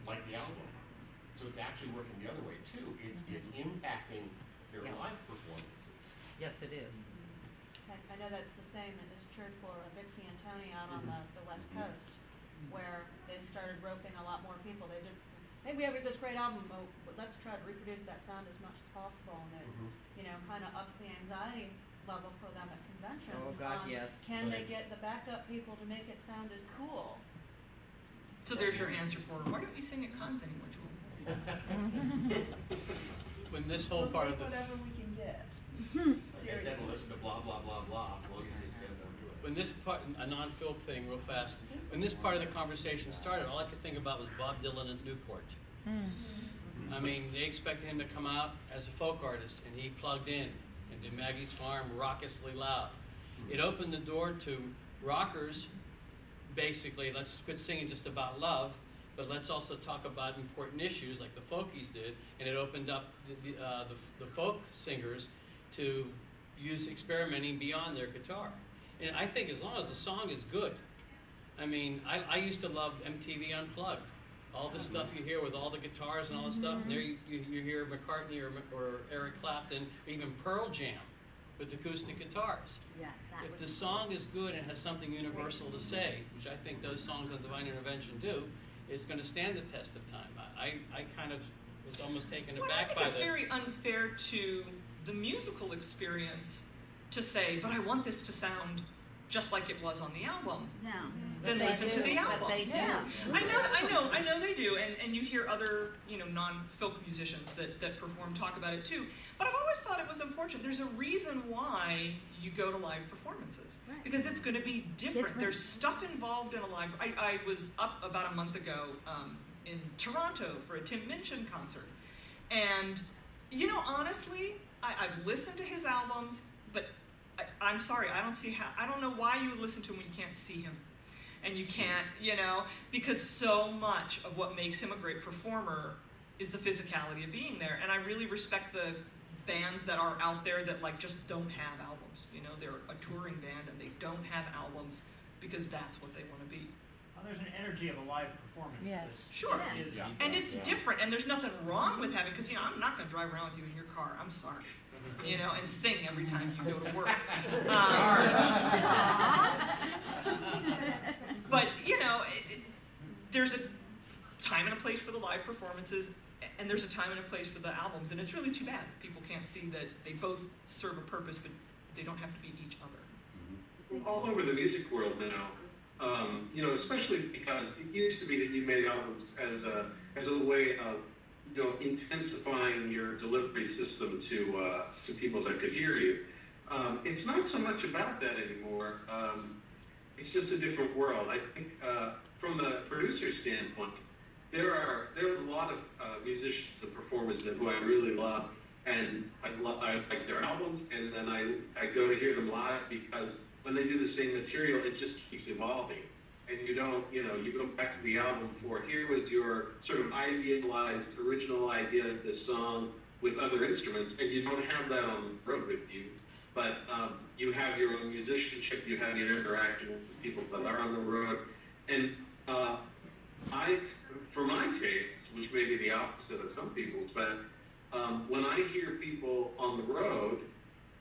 like the album. So it's actually working the other way too. It's impacting their live performances. Yes, it is. I know that's the same. It is true for Vixie and Tony out on the West Coast, where they started roping a lot more people. They did, hey, we have this great album, but let's try to reproduce that sound as much as possible, and it, kind of ups the anxiety level for them at conventions. Oh God, yes. Can they get the backup people to make it sound as cool? So there's your answer for why don't you sing at cons anymore, Joel? When this whole part of the whatever we can get. Instead of listen to blah blah blah blah, well, you just gotta go do it. when this part, a non-filk thing, real fast. When this part of the conversation started, all I could think about was Bob Dylan at Newport. I mean, they expected him to come out as a folk artist, and he plugged in and did Maggie's Farm raucously loud. It opened the door to rockers. Basically, let's quit singing just about love, but let's also talk about important issues like the folkies did, and it opened up the folk singers to use experimenting beyond their guitar. And I think as long as the song is good, I mean, I used to love MTV Unplugged. All the stuff you hear with all the guitars and all the stuff, and there you hear McCartney or Eric Clapton, or even Pearl Jam with acoustic guitars. Yeah, if the song is good and has something universal to say, which I think those songs on Divine Intervention do, it's going to stand the test of time. I kind of was almost taken aback by that. I think it's very unfair to the musical experience to say, but I want this to sound just like it was on the album. No. Then listen to the album. But they do. Yeah. I know they do, and you hear other, non-folk musicians that perform talk about it too. But I've always thought it was unfortunate. There's a reason why you go to live performances. Right. Because it's going to be different. There's stuff involved in a live. I was up about a month ago in Toronto for a Tim Minchin concert, and honestly, I've listened to his albums, but I'm sorry, I don't know why you would listen to him when you can't see him. And you can't, because so much of what makes him a great performer is the physicality of being there. And I really respect the bands that are out there that just don't have albums. They're a touring band and they don't have albums because that's what they want to be. Well, there's an energy of a live performance. Yes. Sure. And it's different, and there's nothing wrong with having, because, I'm not going to drive around with you in your car. I'm sorry. And sing every time you go to work. But, there's a time and a place for the live performances, and there's a time and a place for the albums, and it's really too bad if people can't see that they both serve a purpose, but they don't have to be each other. All over the music world now, especially because it used to be that you made albums as a way of intensifying your delivery system to people that could hear you. It's not so much about that anymore. It's just a different world. I think from the producer standpoint, there are a lot of musicians and performers who I really love, and I like their albums, and then I go to hear them live because when they do the same material, it just keeps evolving. And you don't, you go back to the album for, here was your sort of idealized original idea of this song with other instruments, and you don't have that on the road with you. But you have your own musicianship, you have your interaction with the people that are on the road. And for my taste, which may be the opposite of some people's, but when I hear people on the road,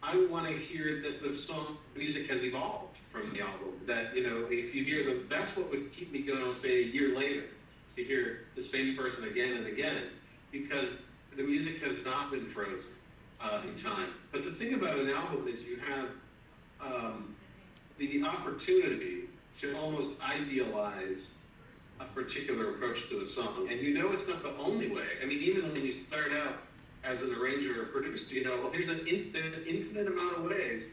I want to hear that the song music has evolved from the album. That, if you hear them, that's what would keep me going, say, a year later. to hear the same person again and again, because the music has not been frozen in time. But the thing about an album is you have the opportunity to almost idealize a particular approach to a song. And you know it's not the only way. I mean, even when you start out as an arranger or producer, you know, well, there's an infinite amount of ways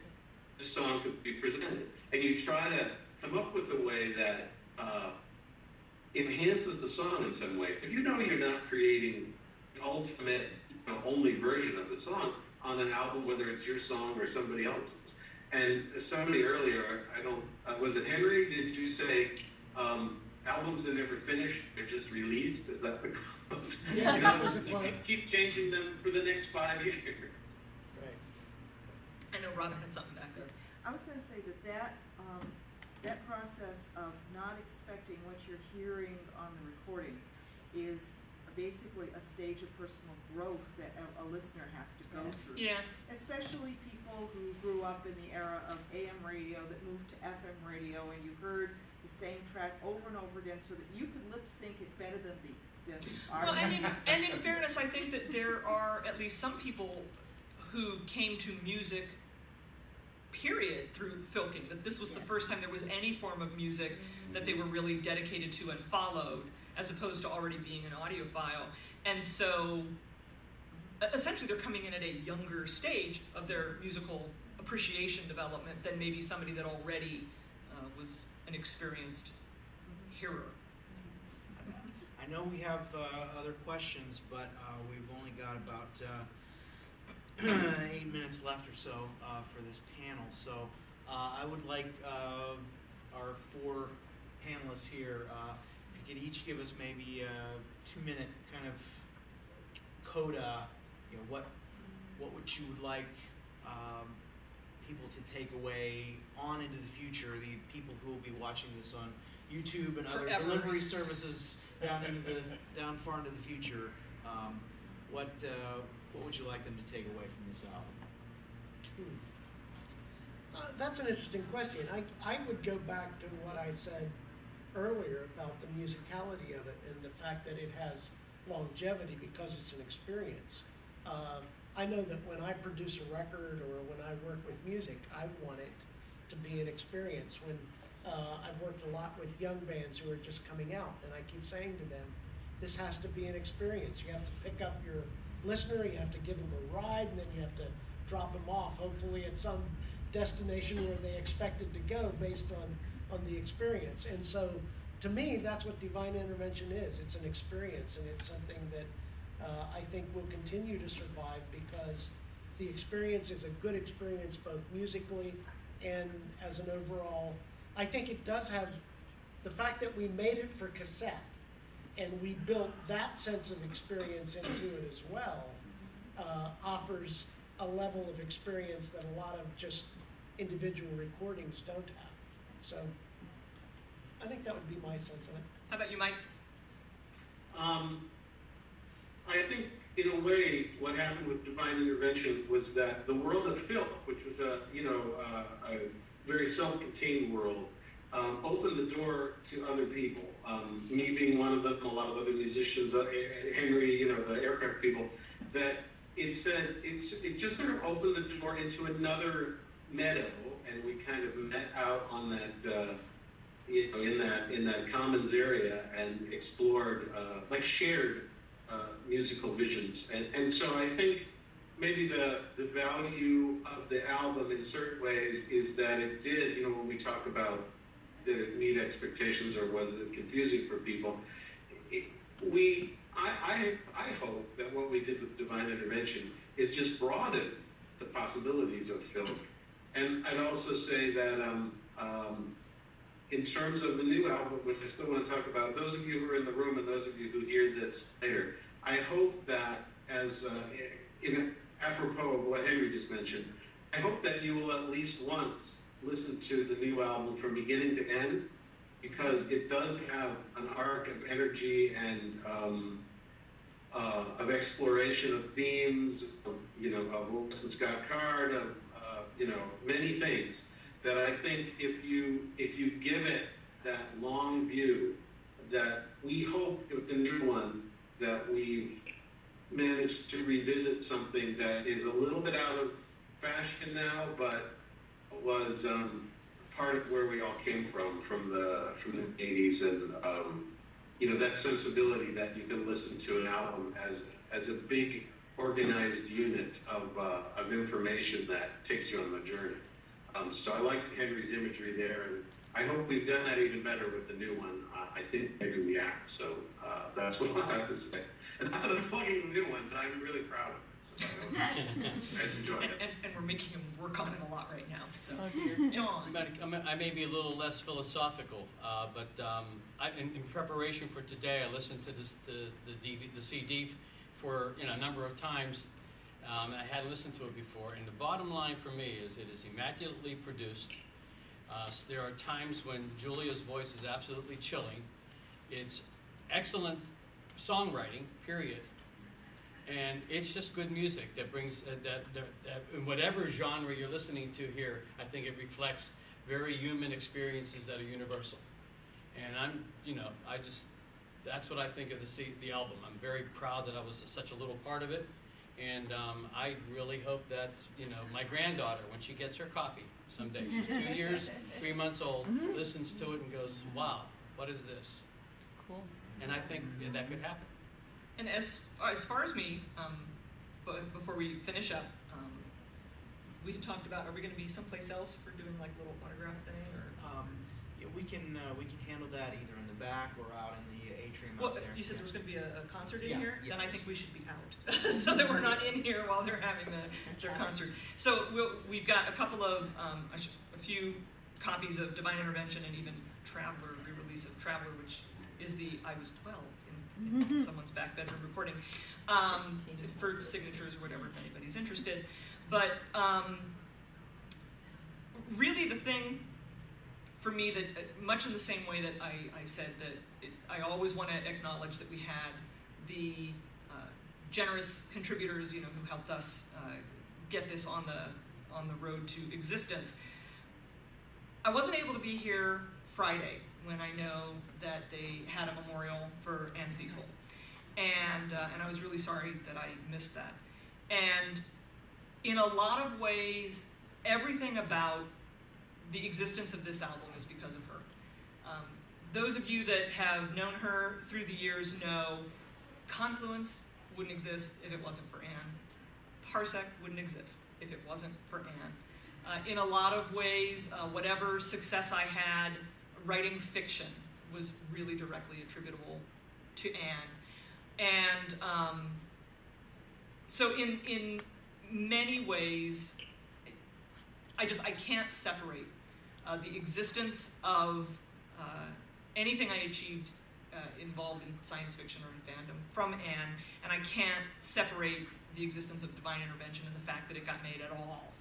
the song could be presented. And you try to come up with a way that enhances the song in some way. If you know you're not creating the ultimate, only version of the song on an album, whether it's your song or somebody else's. And somebody earlier, was it Henry? Did you say albums are never finished; they're just released? Is that the quote? Yeah, that was the quote. Keep changing them for the next 5 years. Right. I know Robin had something back there. I was going to say that process of not expecting what you're hearing on the recording is basically a stage of personal growth that a listener has to go through. Yeah. Especially people who grew up in the era of AM radio that moved to FM radio, and you heard the same track over and over again so that you could lip sync it better than the Well, and in fairness, I think that there are at least some people who came to music, period, through filking. That this was the first time there was any form of music that they were really dedicated to and followed, as opposed to already being an audiophile. And so, essentially, they're coming in at a younger stage of their musical appreciation development than maybe somebody that already was an experienced hearer. I know we have other questions, but we've only got about 8 minutes left or so for this panel. So I would like our 4 panelists here, if you could each give us maybe a 2-minute kind of coda, what you would like people to take away on into the future, the people who will be watching this on YouTube and other delivery services down far into the future. What would you like them to take away from this album? That's an interesting question. I would go back to what I said earlier about the musicality of it and the fact that it has longevity because it's an experience. I know that when I produce a record or when I work with music, I want it to be an experience. When I've worked a lot with young bands who are just coming out, and I keep saying to them, this has to be an experience. You have to pick up your listener, you have to give them a ride, and then you have to drop them off, hopefully at some destination where they expected to go based on the experience. And so, to me, that's what divine intervention is. It's an experience, and it's something that I think will continue to survive because the experience is a good experience both musically and as an overall. I think it does have the fact that we made it for cassette and we built that sense of experience into it as well, offers a level of experience that a lot of just individual recordings don't have. So I think that would be my sense of it. How about you, Mike? I think, in a way, what happened with divine intervention was that the world of filk, which was a very self-contained world, opened the door to other people. Me being one of them, a lot of other musicians, Henry, the aircraft people. That it just sort of opened the door into another meadow, and we kind of met out on that. In that commons area and explored, shared musical visions. And so I think maybe the value of the album in certain ways is that it did, when we talk about did it meet expectations or was it confusing for people, I hope that what we did with Divine Intervention is just broaden the possibilities of film. And I'd also say that in terms of the new album, which I still want to talk about, those of you who are in the room and those of you who hear this later, I hope that, as apropos of what Henry just mentioned, I hope that you will at least once listen to the new album from beginning to end, because it does have an arc of energy and of exploration of themes, of Wilson Scott Card, of many things that I think if you give it that long view, that we hope that is a little bit out of fashion now, but was part of where we all came from the 80s, and that sensibility that you can listen to an album as a big organized unit of information that takes you on the journey. So I like Henry's imagery there, and I hope we've done that even better with the new one. I think maybe we have. So that's what I have to say. And not that I'm plugging the new one, but I'm really proud of it. So I enjoy it. And we're making him work on it a lot right now. So, John. I may be a little less philosophical, but in preparation for today, I listened to the CD for a number of times. I hadn't listened to it before, and the bottom line for me is it is immaculately produced. There are times when Julia's voice is absolutely chilling. It's excellent songwriting, period. And it's just good music that brings that in whatever genre you're listening to here. I think it reflects very human experiences that are universal. And that's what I think of the album. I'm very proud that I was such a little part of it. And I really hope that, my granddaughter, when she gets her copy someday, she's 2 years, 3 months old, listens to it and goes, wow, what is this? Cool. And I think that could happen. And as far as me, before we finish up, we had talked about, are we going to be someplace else for doing like a little autograph thing? Or yeah, we can handle that either in the back or out in the atrium out there. You said there was going to be a concert in here? Yeah, then I think we should be out so that we're not in here while they're having their concert. So we've got a couple of, a few copies of Divine Intervention and even Traveler, re-release of Traveler, which is the I Was 12 in someone's back bedroom recording, for signatures or whatever if anybody's interested. But really the thing for me that, much in the same way that I said that I always want to acknowledge that we had the generous contributors, who helped us get this on the road to existence. I wasn't able to be here Friday when I know that they had a memorial for Ann Cecil, and I was really sorry that I missed that. And in a lot of ways, everything about the existence of this album is because of her. Those of you that have known her through the years know Confluence wouldn't exist if it wasn't for Ann. Parsec wouldn't exist if it wasn't for Ann. In a lot of ways, whatever success I had writing fiction was really directly attributable to Ann. And so in many ways, I can't separate the existence of anything I achieved involved in science fiction or in fandom from Ann, and I can't separate the existence of Divine Intervention and the fact that it got made at all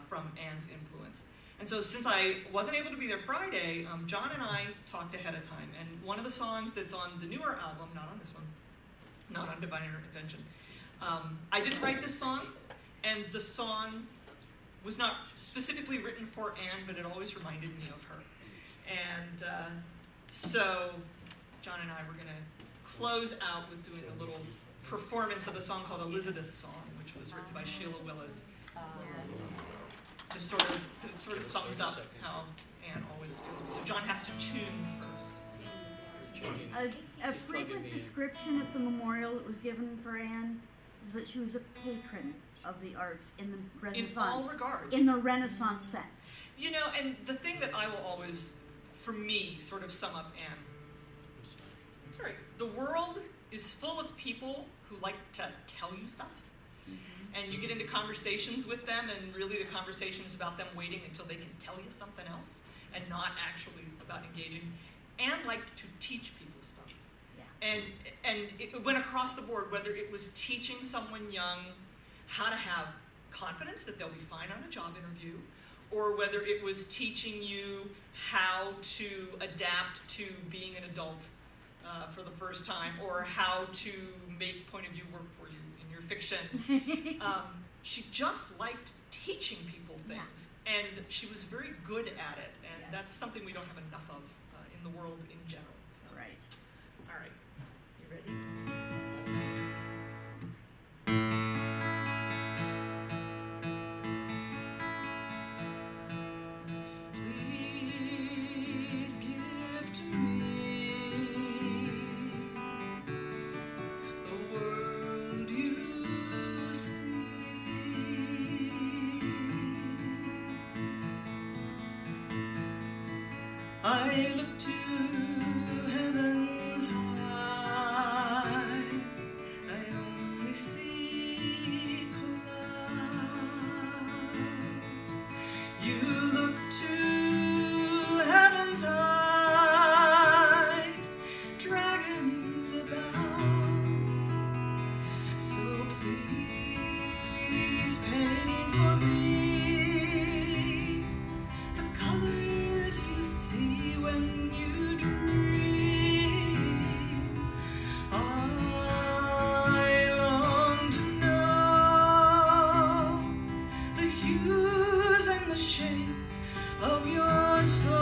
from Ann's influence. And so since I wasn't able to be there Friday, John and I talked ahead of time, and one of the songs that's on the newer album, not on this one, not on Divine Intervention, I didn't write this song, and the song was not specifically written for Ann, but it always reminded me of her. And so John and I were going to close out with doing a little performance of a song called Elizabeth's Song, which was written by Sheila Willis. Just sort of sums up how Ann always feels me. So John has to tune first. A frequent description at the memorial that was given for Ann is that she was a patron of the arts in the Renaissance. In all regards. In the Renaissance sense. And the thing that I will always, for me, sort of sum up Ann. Sorry, the world is full of people who like to tell you stuff. And you get into conversations with them, and really the conversation is about them waiting until they can tell you something else and not actually about engaging. Ann liked to teach people stuff. Yeah. And it went across the board, whether it was teaching someone young how to have confidence that they'll be fine on a job interview, or whether it was teaching you how to adapt to being an adult for the first time, or how to make point of view work for you in your fiction. She just liked teaching people things, and she was very good at it, and that's something we don't have enough of in the world in general. So. Right. All right. You ready? I look to heavens high, I only see clouds. You look to heavens high, dragons abound. So please paint for me the colors you see when you dream. I long to know the hues and the shades of your soul.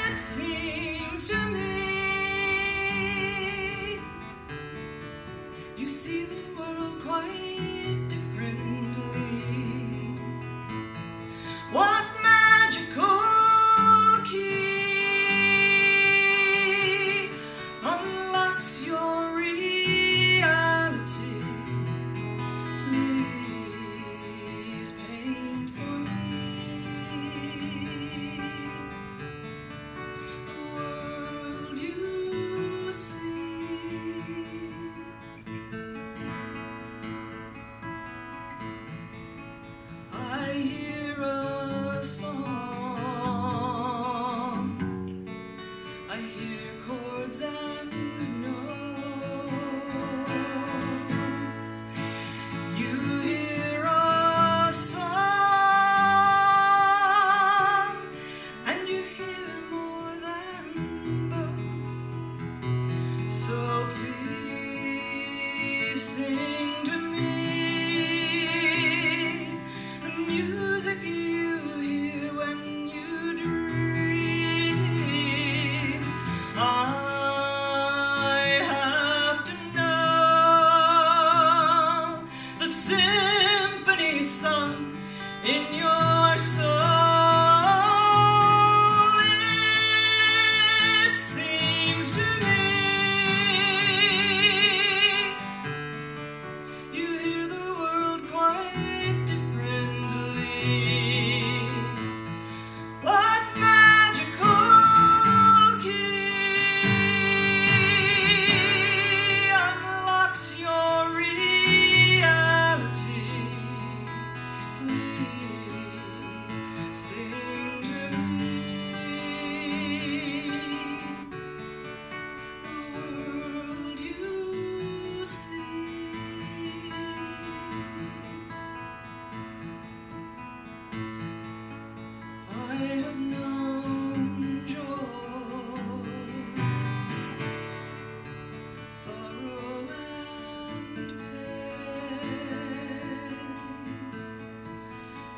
It seems to me you see the world quite differently. What magical key unlocks your reality? Please paint for me the world you see. I hear a song, I hear chords and notes. You hear a song, and you hear more than both. So please sing to me the music you hear when you dream. I have to know the symphony sung in your soul. It seems to me you hear the world quite differently. What magical key unlocks your reality? Please sing to me the world you see. I have known joy, sorrow and pain.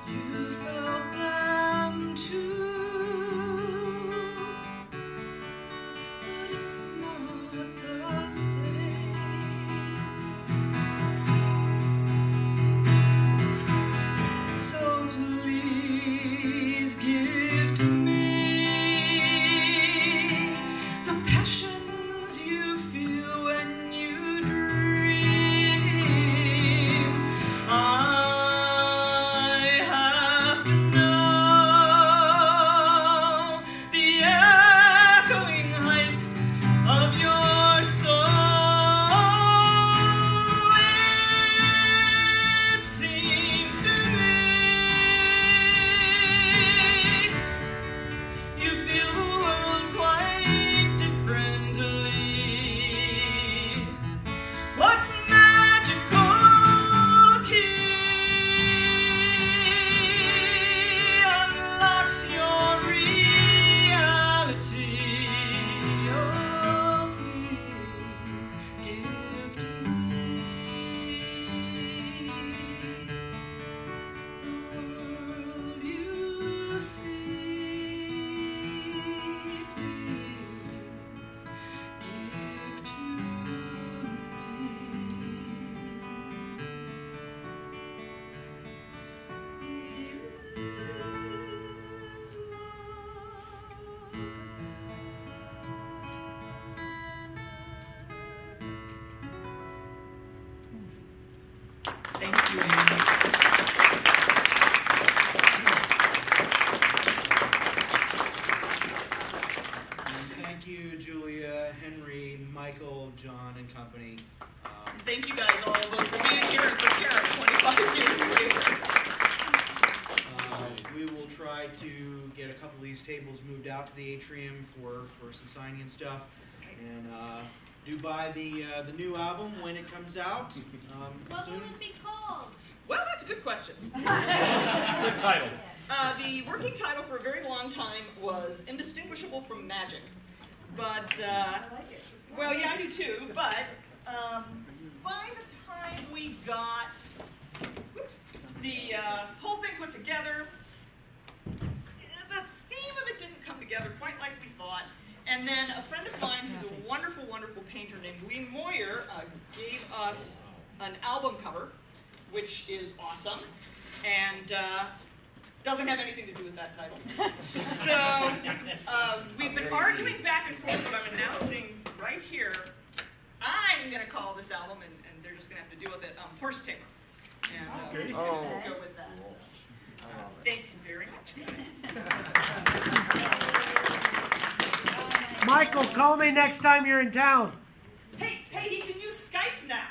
You felt them too, but it's not the same. So please give to me the passions you feel when you dream. I have to know the echoing heights of your soul. It seems to me you feel the world quite differently. What magical key unlocks your reality? Oh, please give to me the world you see. Please give to me. Thank you, Amy. and company. Thank you guys all both for being here and for caring 25 years later. We will try to get a couple of these tables moved out to the atrium for some signing and stuff. And do buy the new album when it comes out. What will it be called? Well, that's a good question. Good title. The working title for a very long time was Indistinguishable from Magic. But, well, yeah, I do too. But by the time we got the whole thing put together, the theme of it didn't come together quite like we thought. And then a friend of mine who's a wonderful, wonderful painter named Wayne Moyer gave us an album cover, which is awesome, and doesn't have anything to do with that title. So we've been arguing back and forth, but I'm announcing right here, I'm going to call this album, and they're just going to have to deal with it, Horse Tamer. And we'll go with that. Thank you very much, guys. Michael, call me next time you're in town. Hey, he can use Skype now.